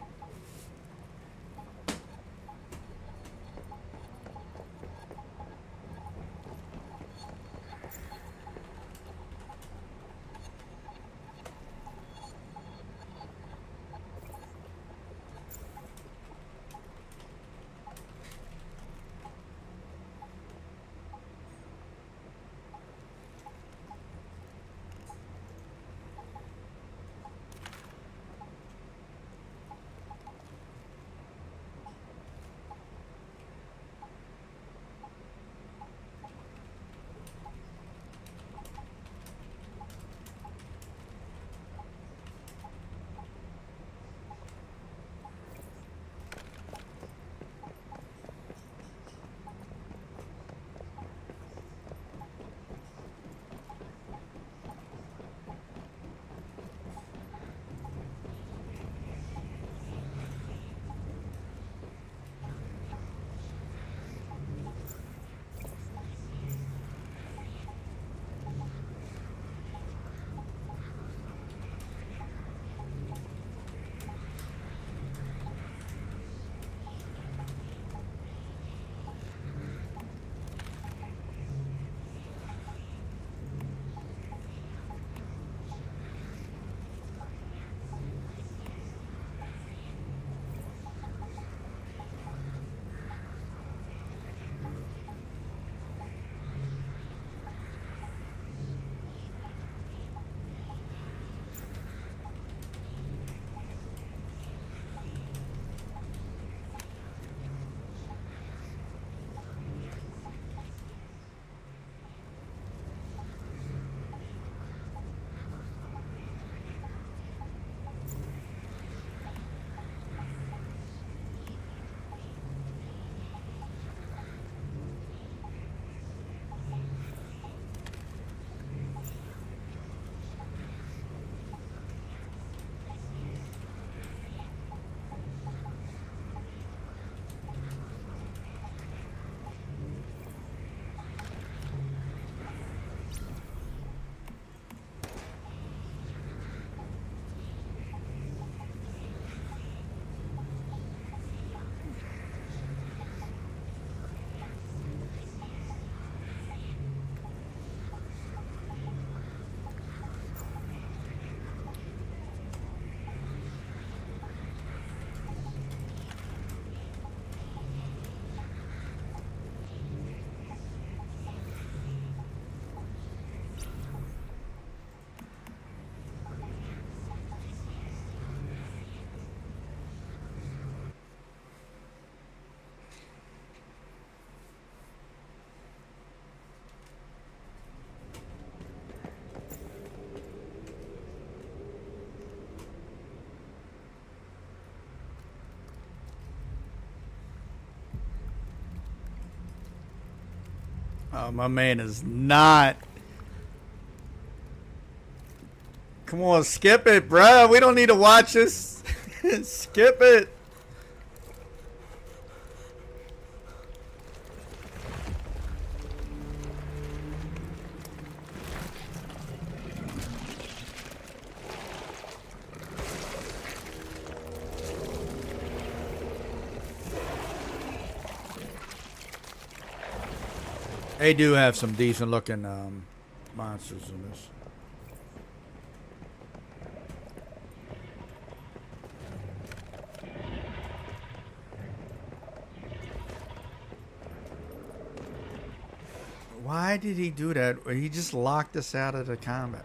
My man is not. Come on, skip it, bruh. We don't need to watch this. Skip it. They do have some decent looking monsters in this. Why did he do that? He just locked us out of the combat.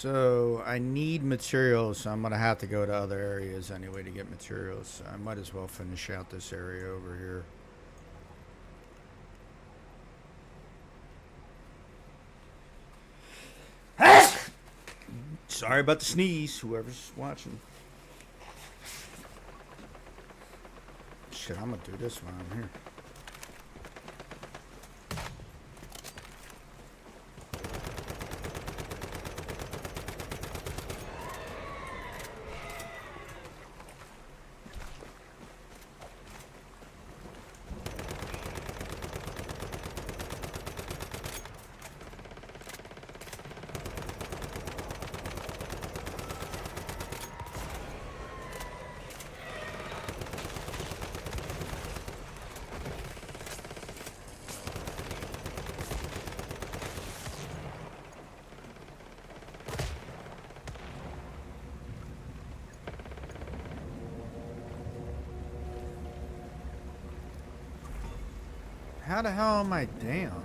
So I need materials, so I'm gonna have to go to other areas anyway to get materials. I might as well finish out this area over here. Sorry about the sneeze, whoever's watching. Shit, I'm gonna do this while I'm here. How the hell am I down?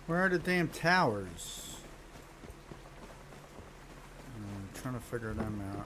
Where are the damn towers? I'm trying to figure them out.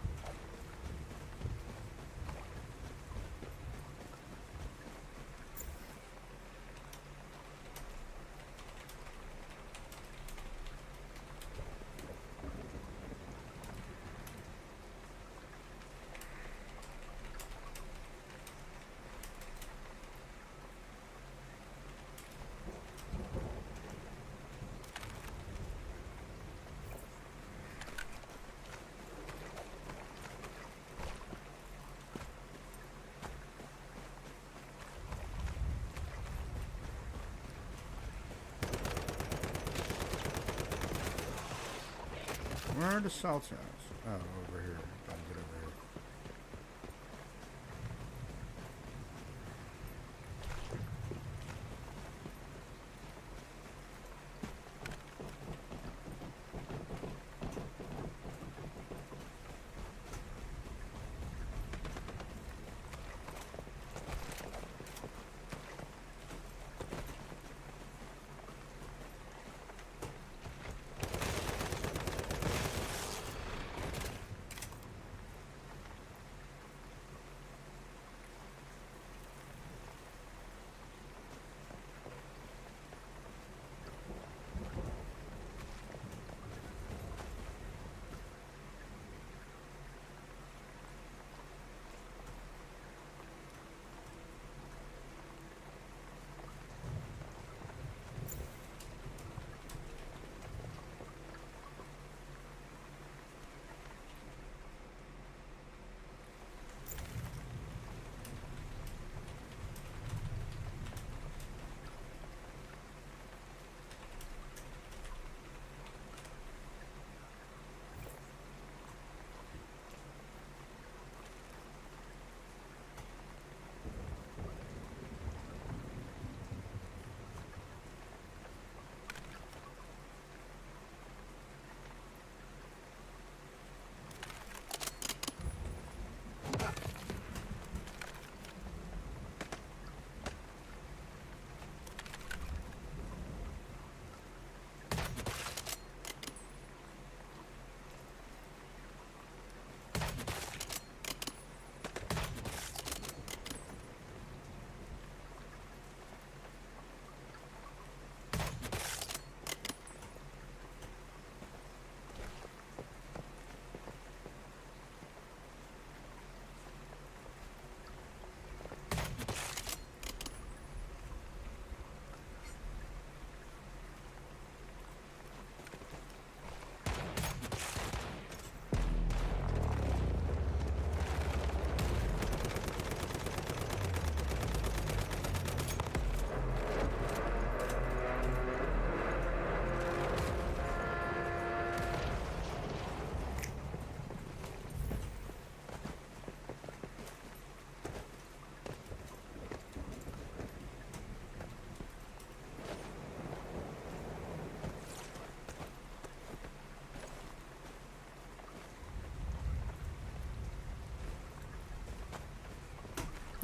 Where are the salt cells? Oh, over here. Gotta get over here.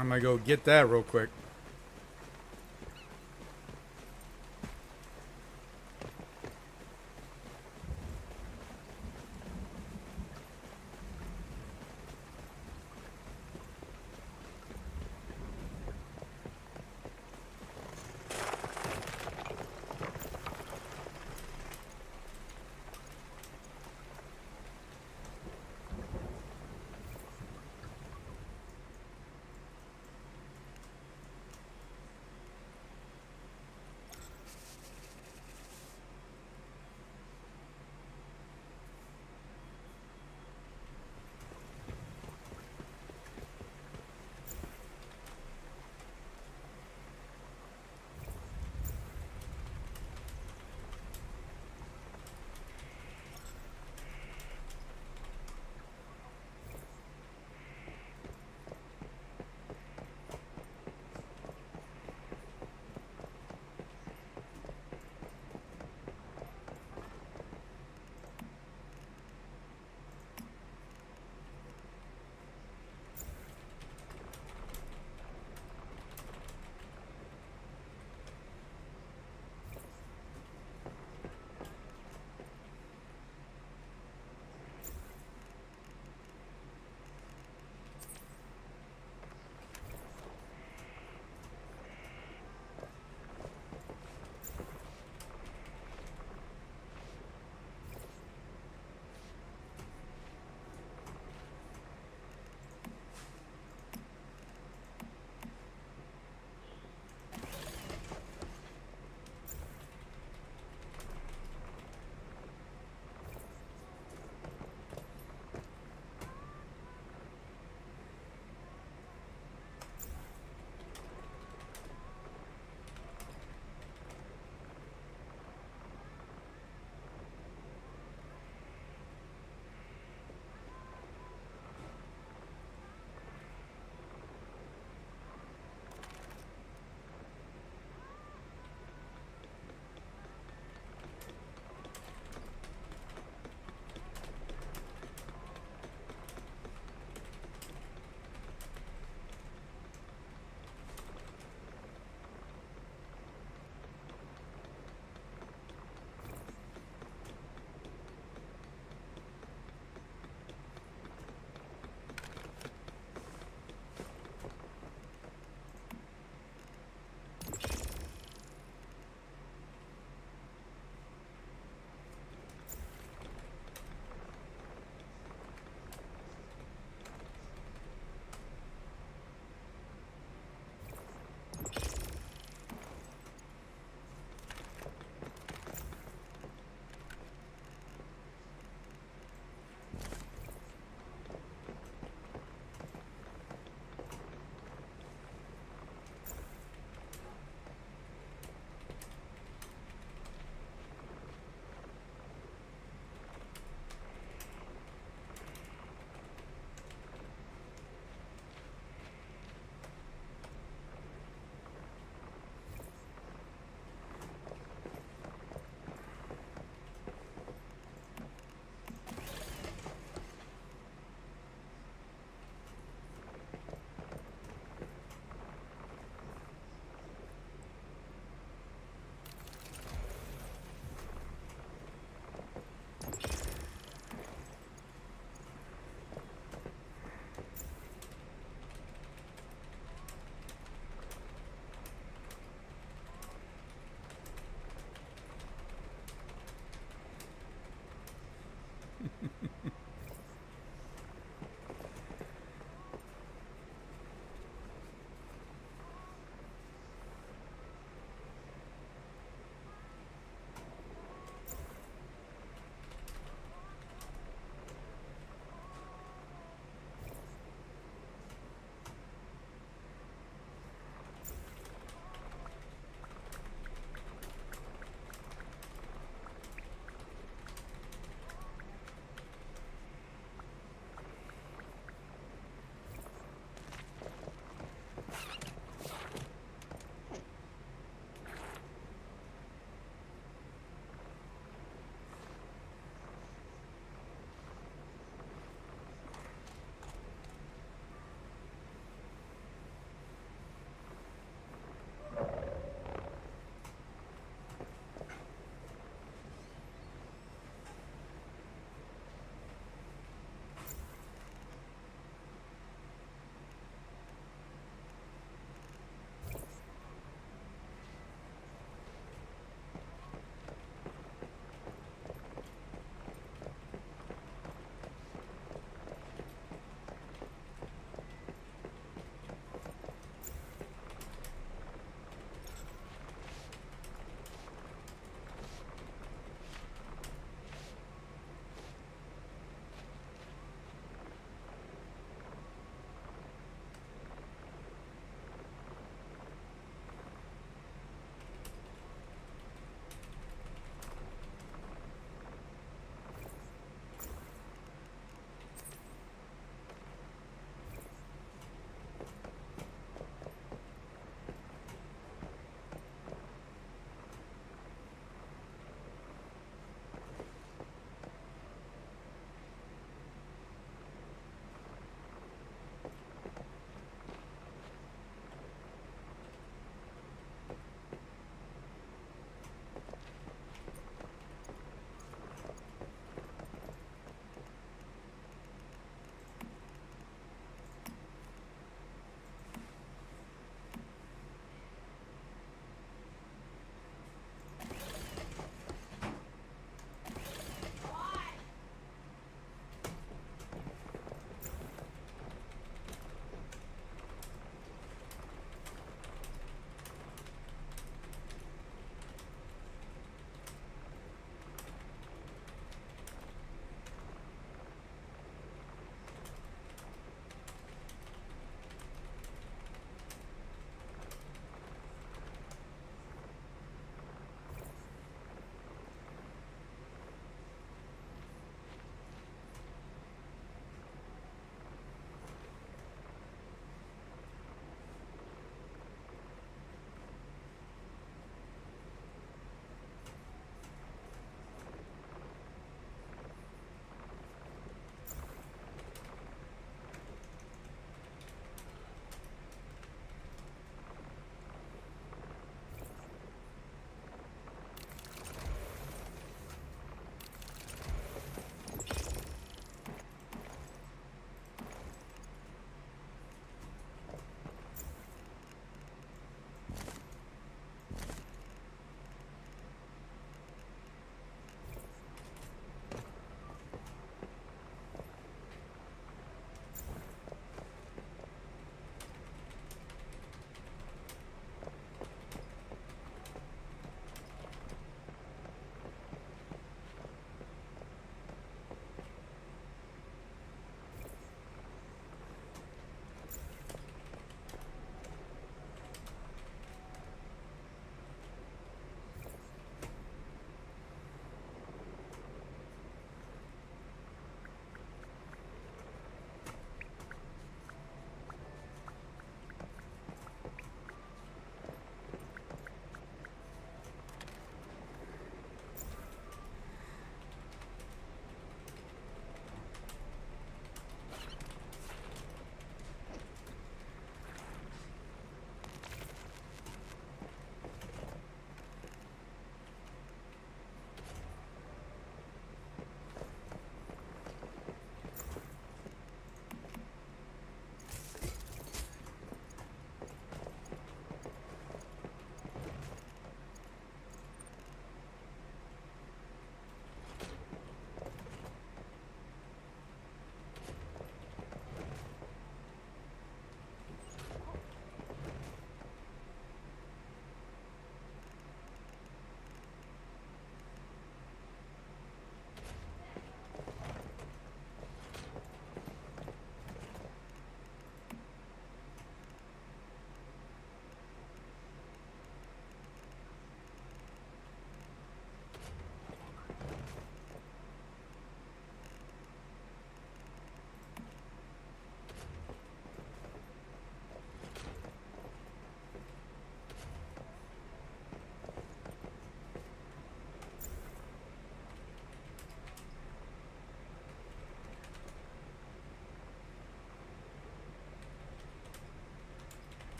I'm gonna go get that real quick.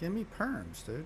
Give me perms, dude.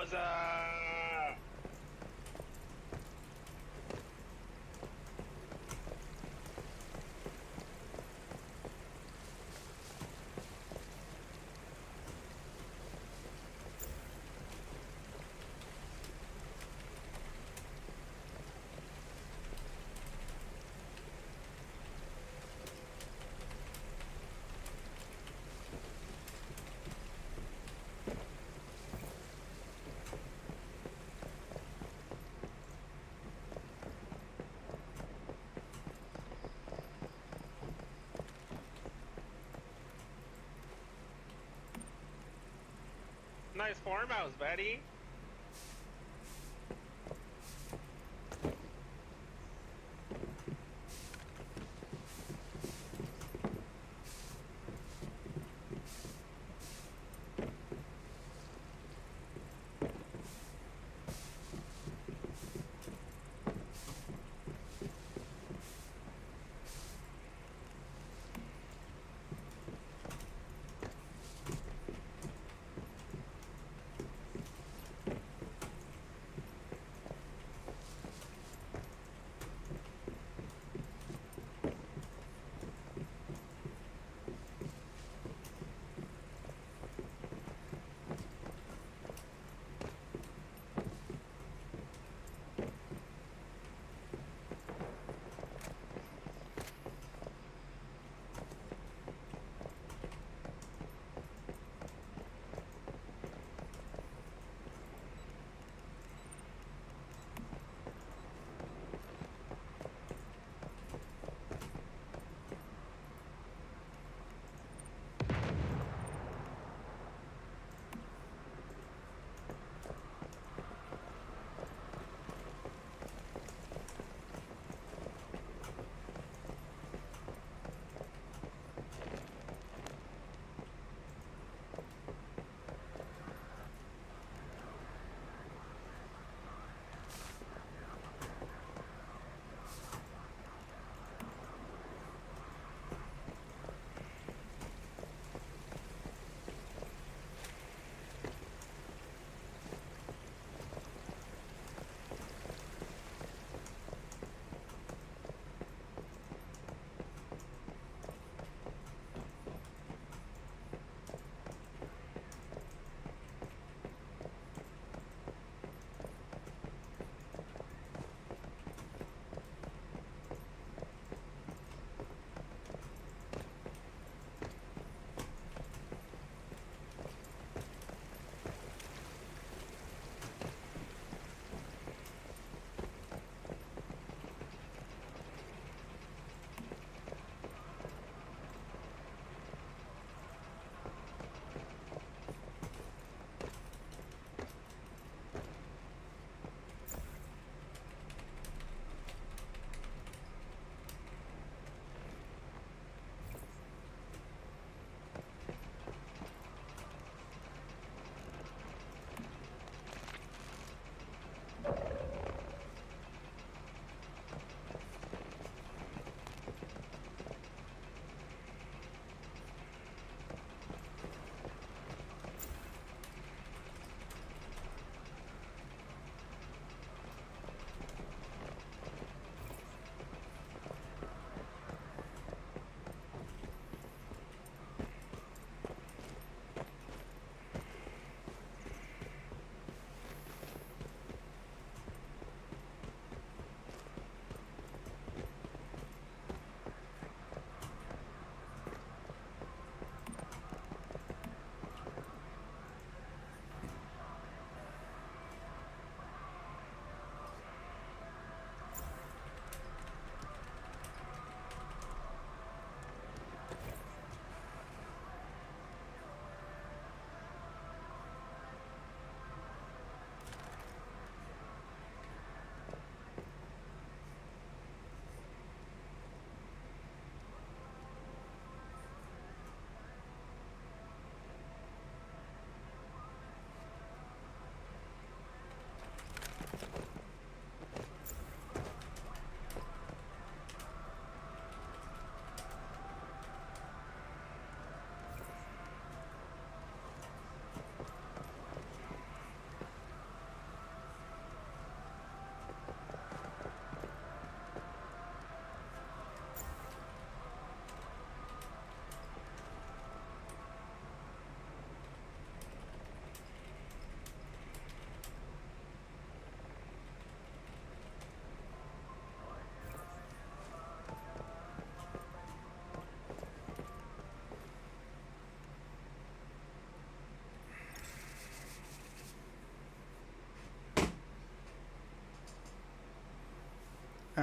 Yakuza! Nice farmhouse, Betty.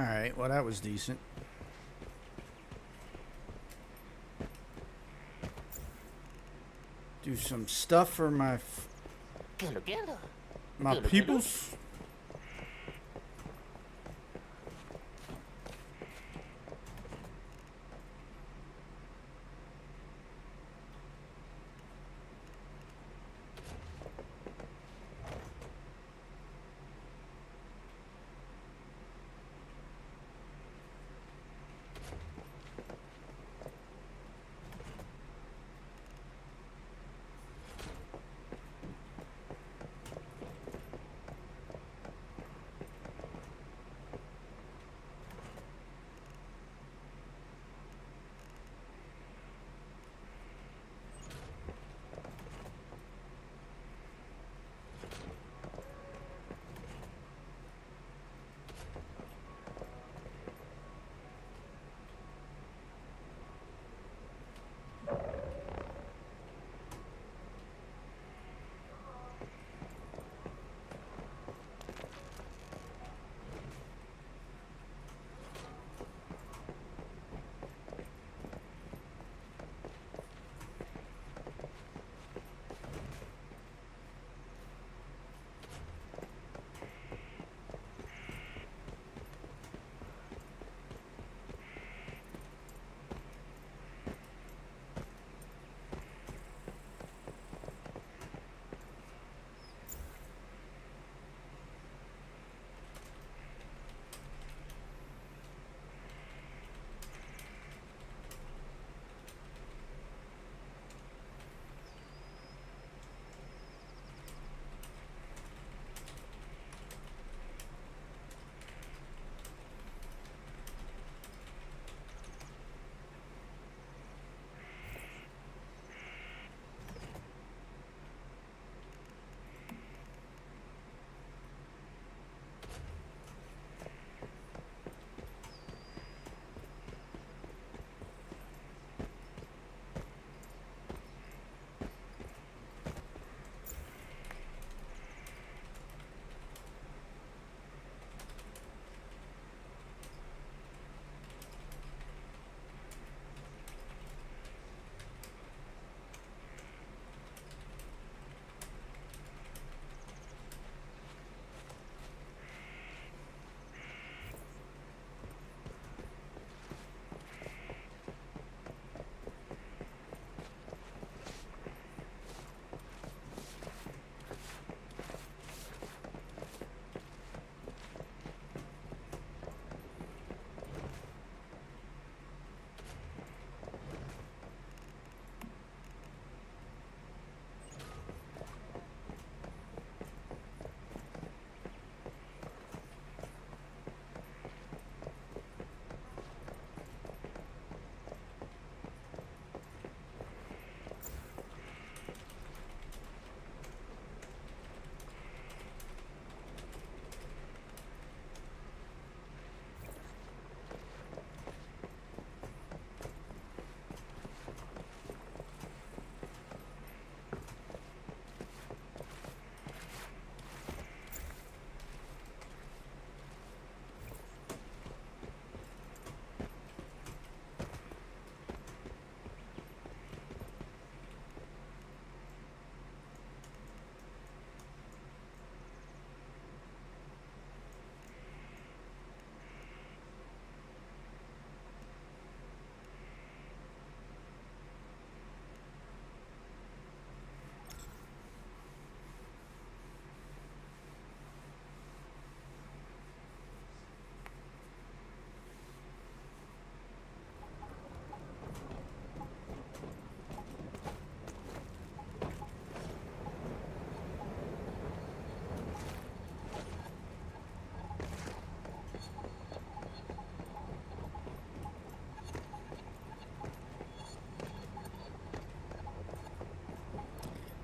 Alright, well that was decent. Do some stuff for my peoples.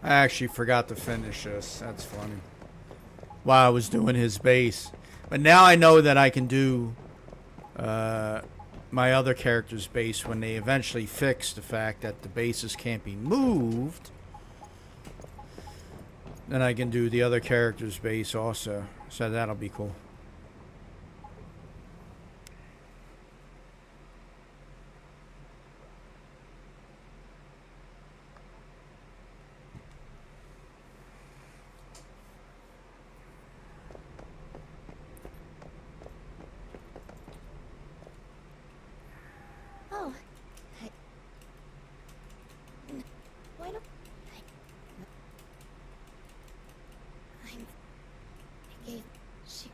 I actually forgot to finish this. That's funny. While I was doing his base. But now I know that I can do my other character's base when they eventually fix the fact that the bases can't be moved. Then I can do the other character's base also. So that'll be cool.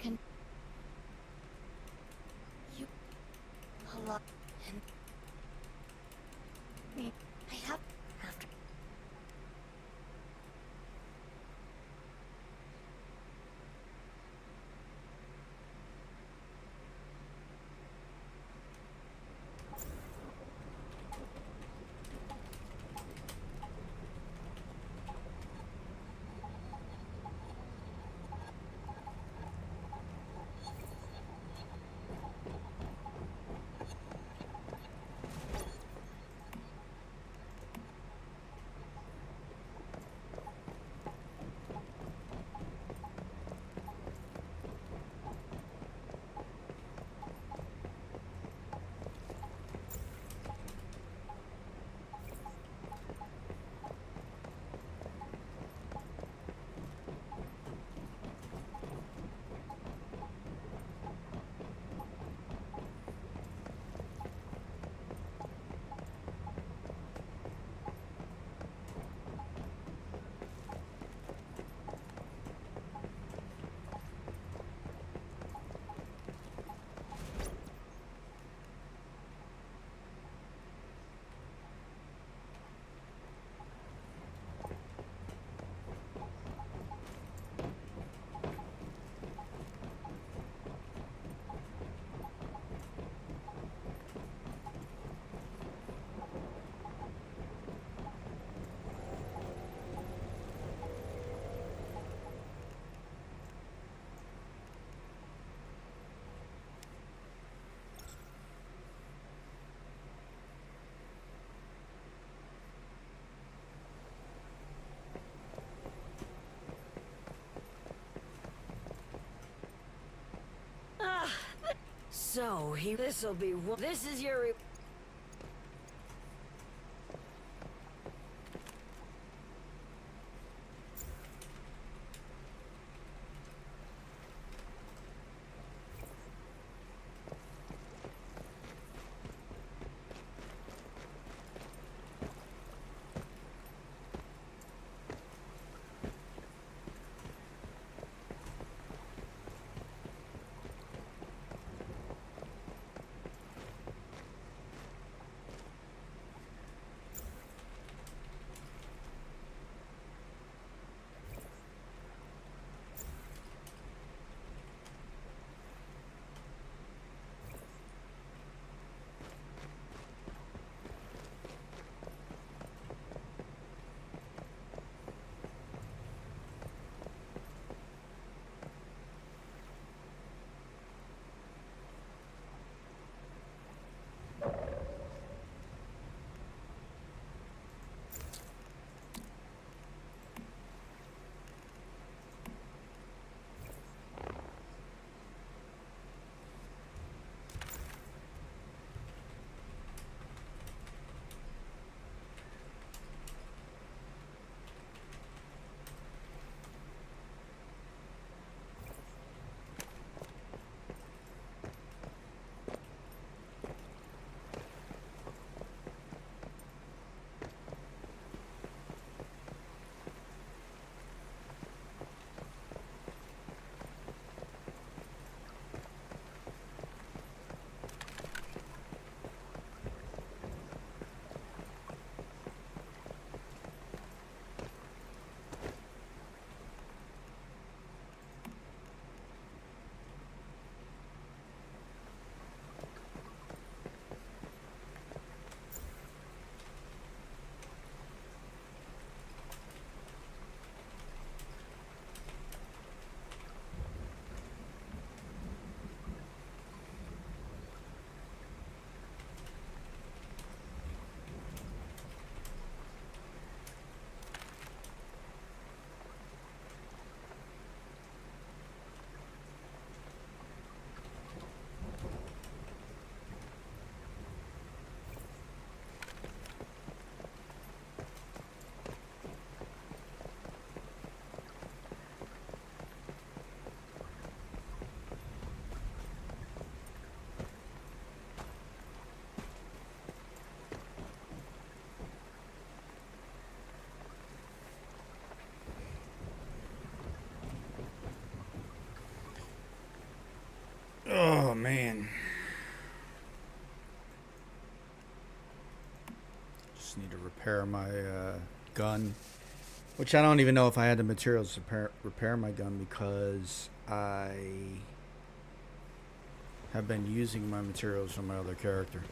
can you a lot and me. I have after. So, this'll be this is your man. Just need to repair my gun. Which I don't even know if I had the materials to repair my gun because I have been using my materials from my other character.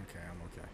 Okay, I'm okay.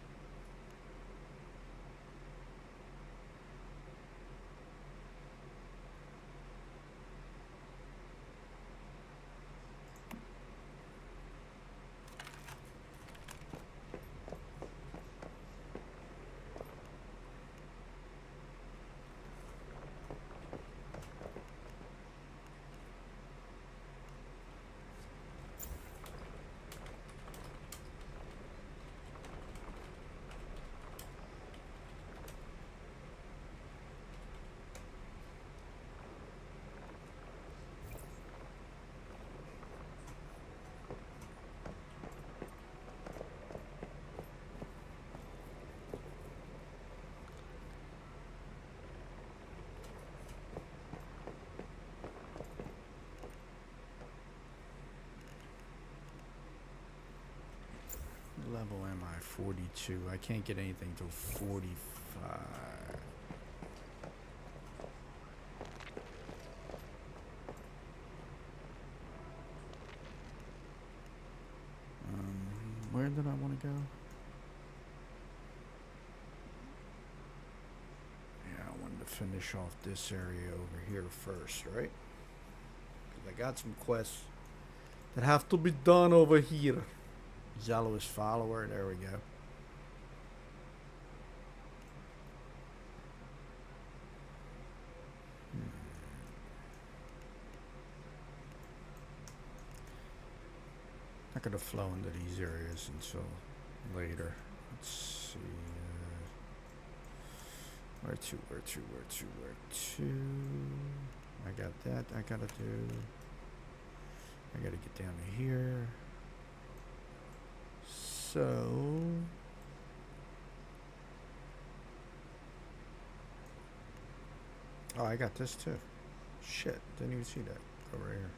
Level am I? 42. I can't get anything till 45. Where did I want to go? Yeah, I wanted to finish off this area over here first, right? 'Cause I got some quests that have to be done over here. Zealous follower, there we go. Not gonna flow into these areas until later. Let's see. Where to? I got that. I gotta do. I gotta get down to here. So. Oh, I got this too. Shit, didn't even see that. Go right here.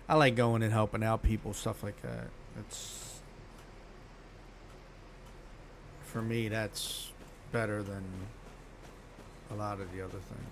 I like going and helping out people, stuff like that. That's, for me, that's better than a lot of the other things.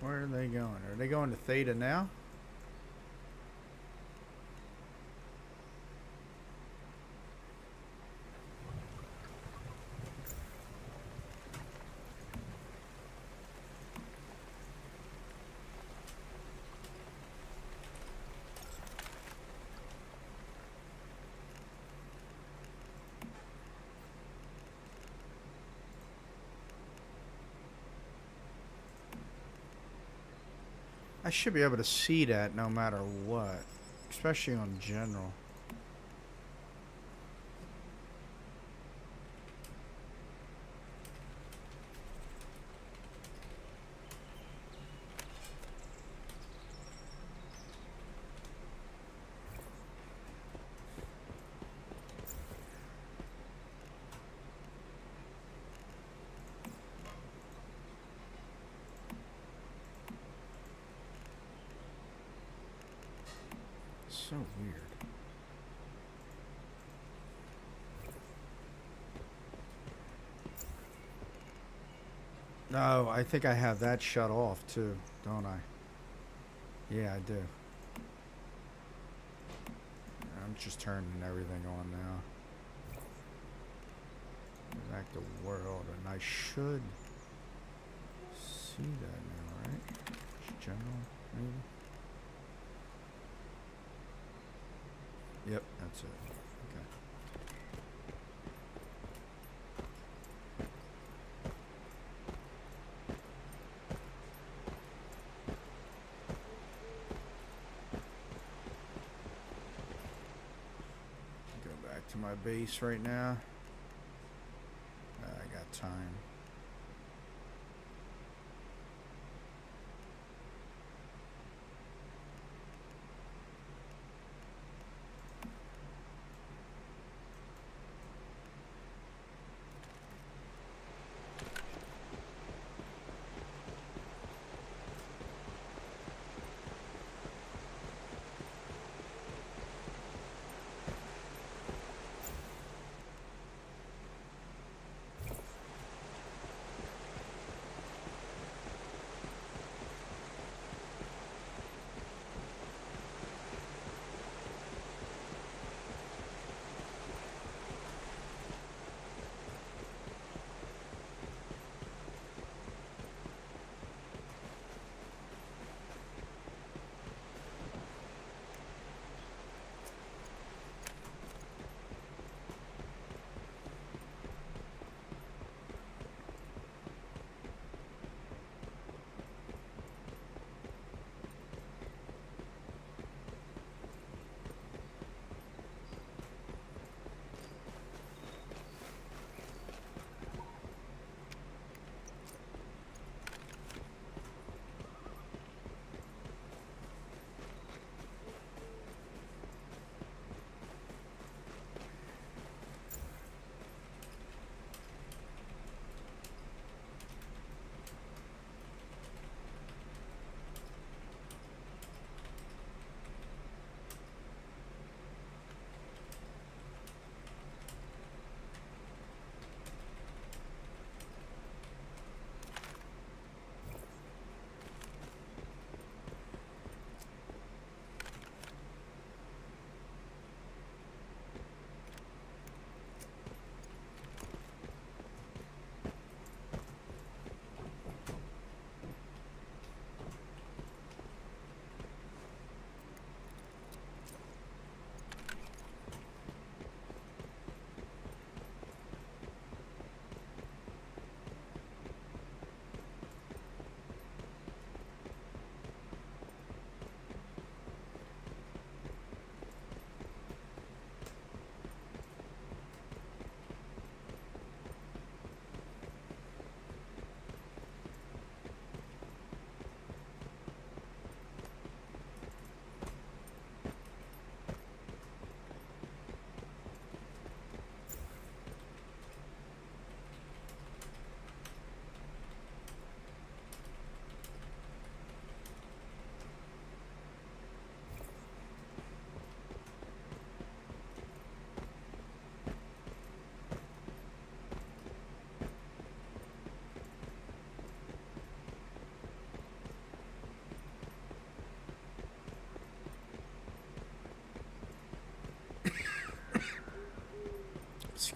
Where are they going? Are they going to Theta now? I should be able to see that no matter what, especially on general. So weird. No, I think I have that shut off too, don't I? Yeah, I do. I'm just turning everything on now. Back to world, and I should see that now, right? Just general, maybe? Yep, that's it. Okay. Go back to my base right now. I got time.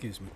Excuse me.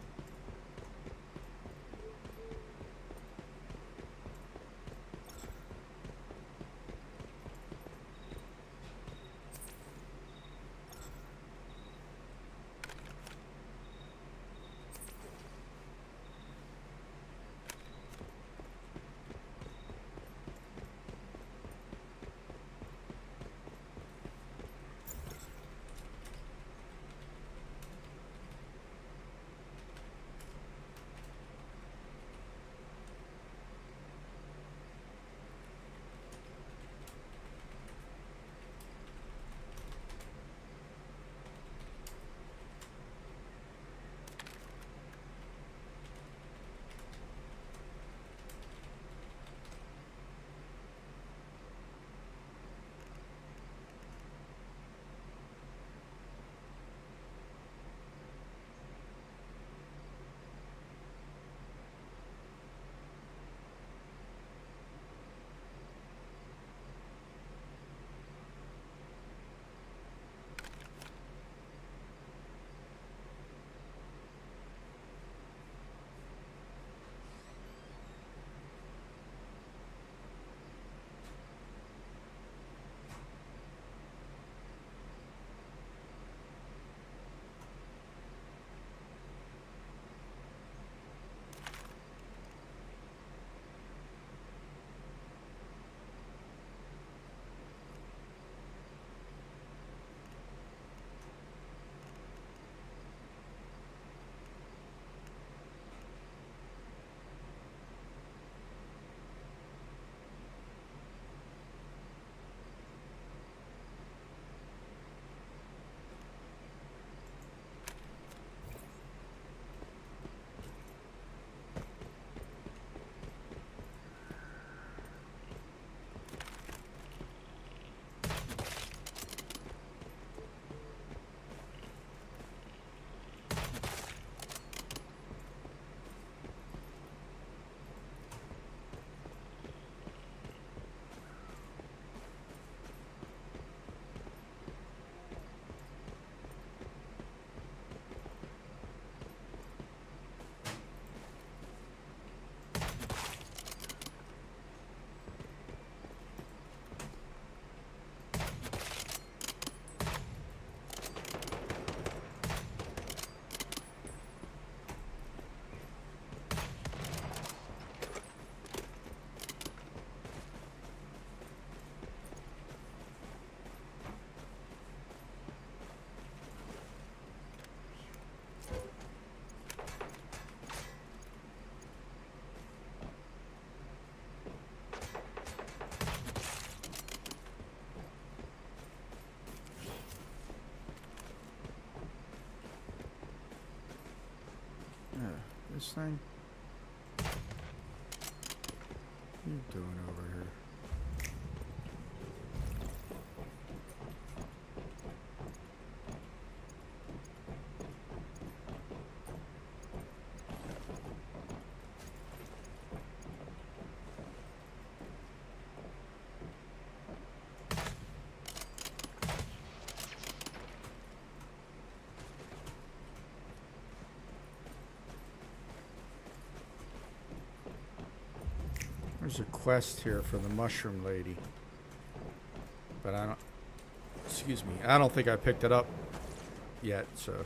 This thing? What are you doing over here? There's a quest here for the mushroom lady. But I don't... Excuse me. I don't think I picked it up yet, so...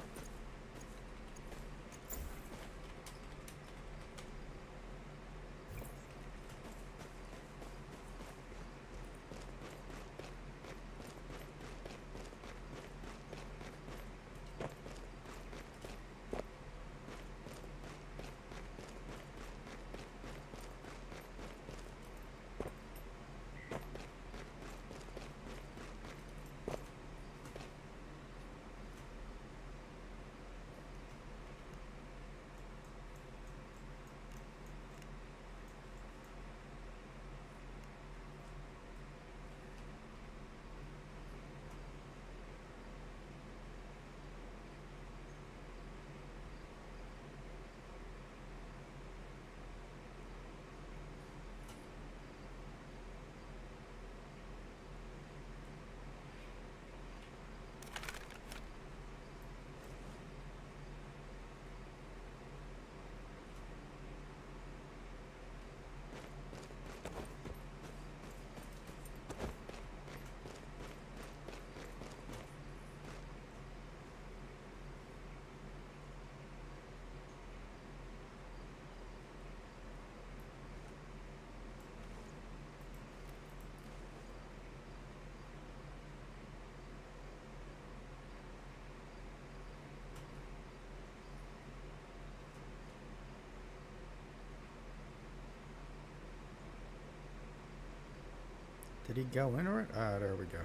he go into it? Ah, there we go.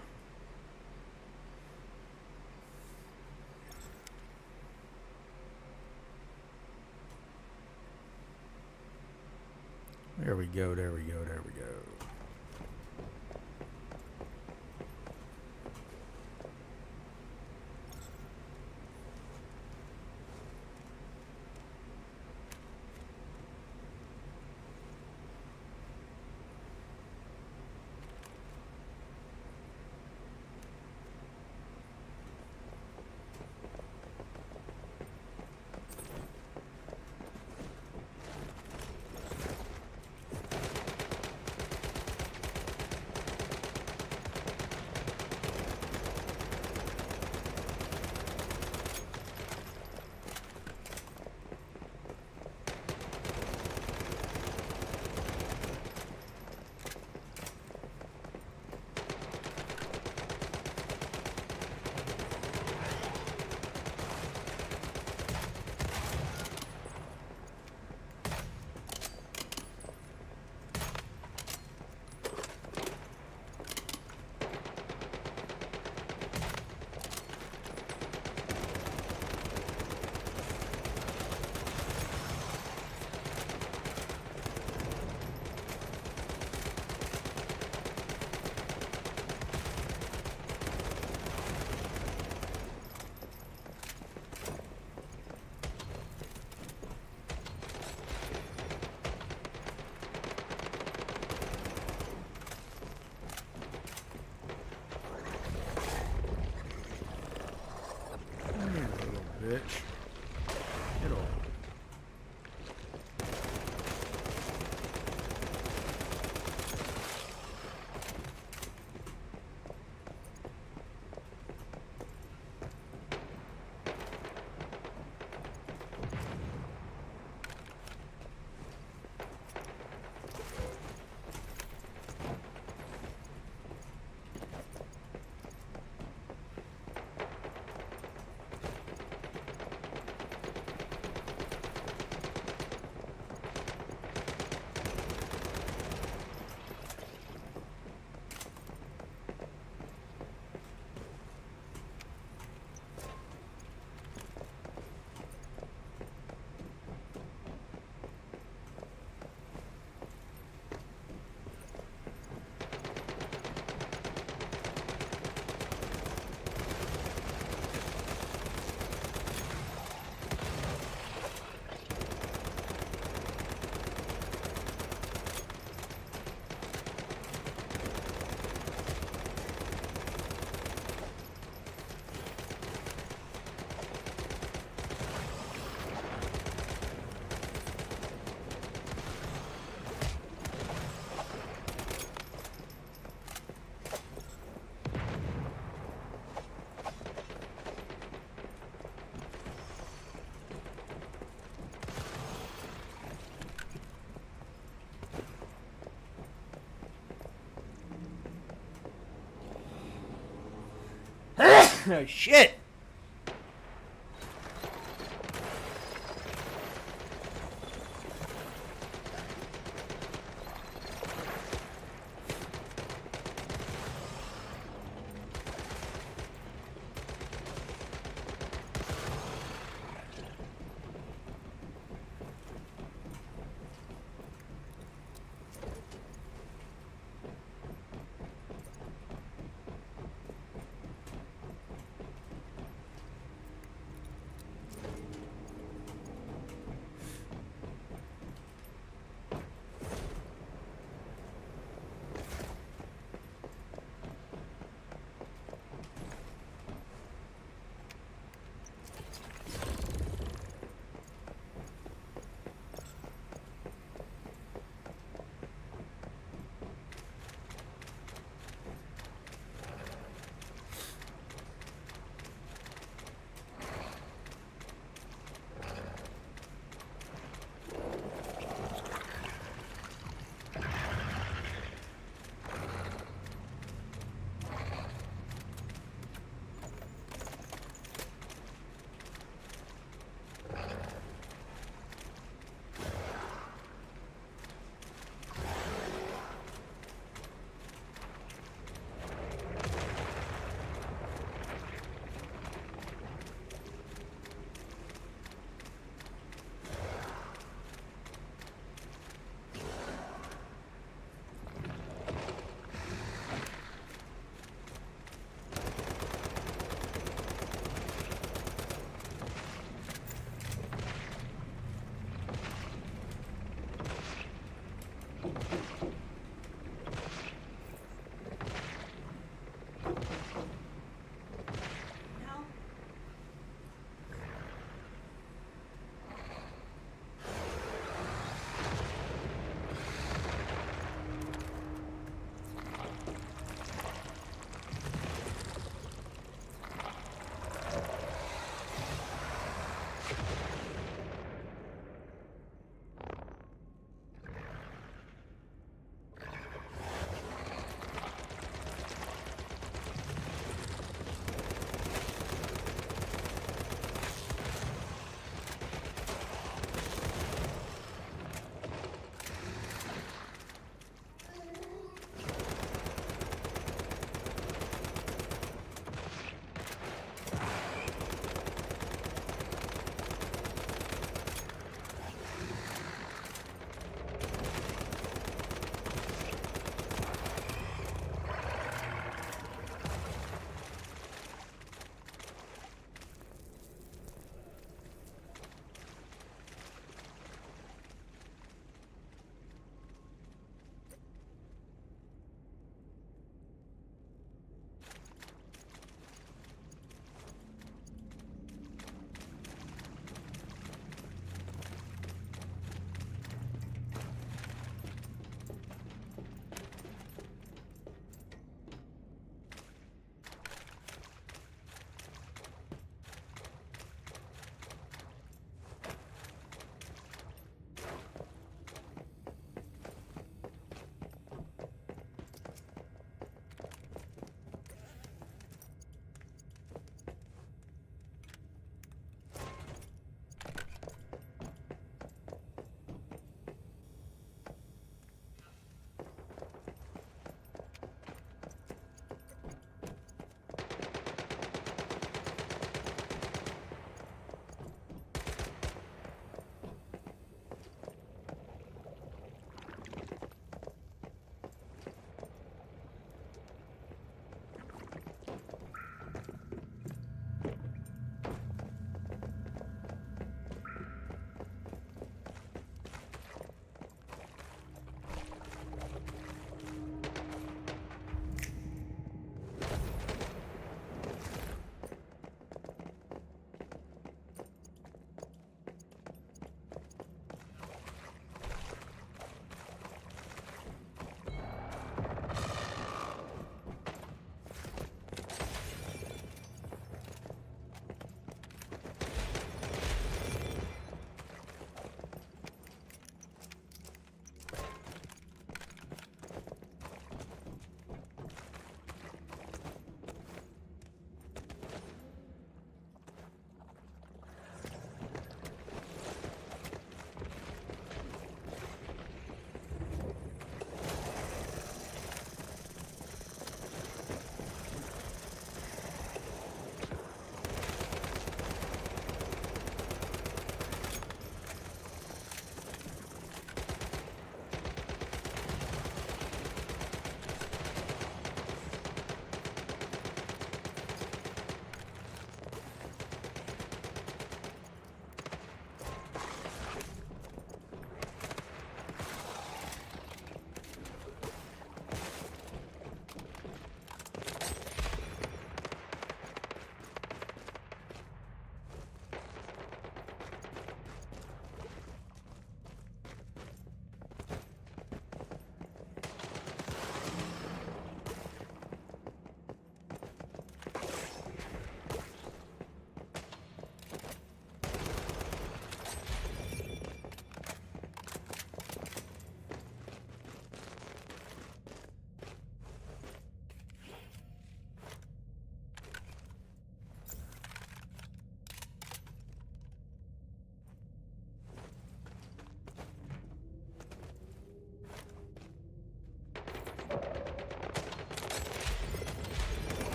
There we go, there we go, there we go. Bitch. Get on. Shit!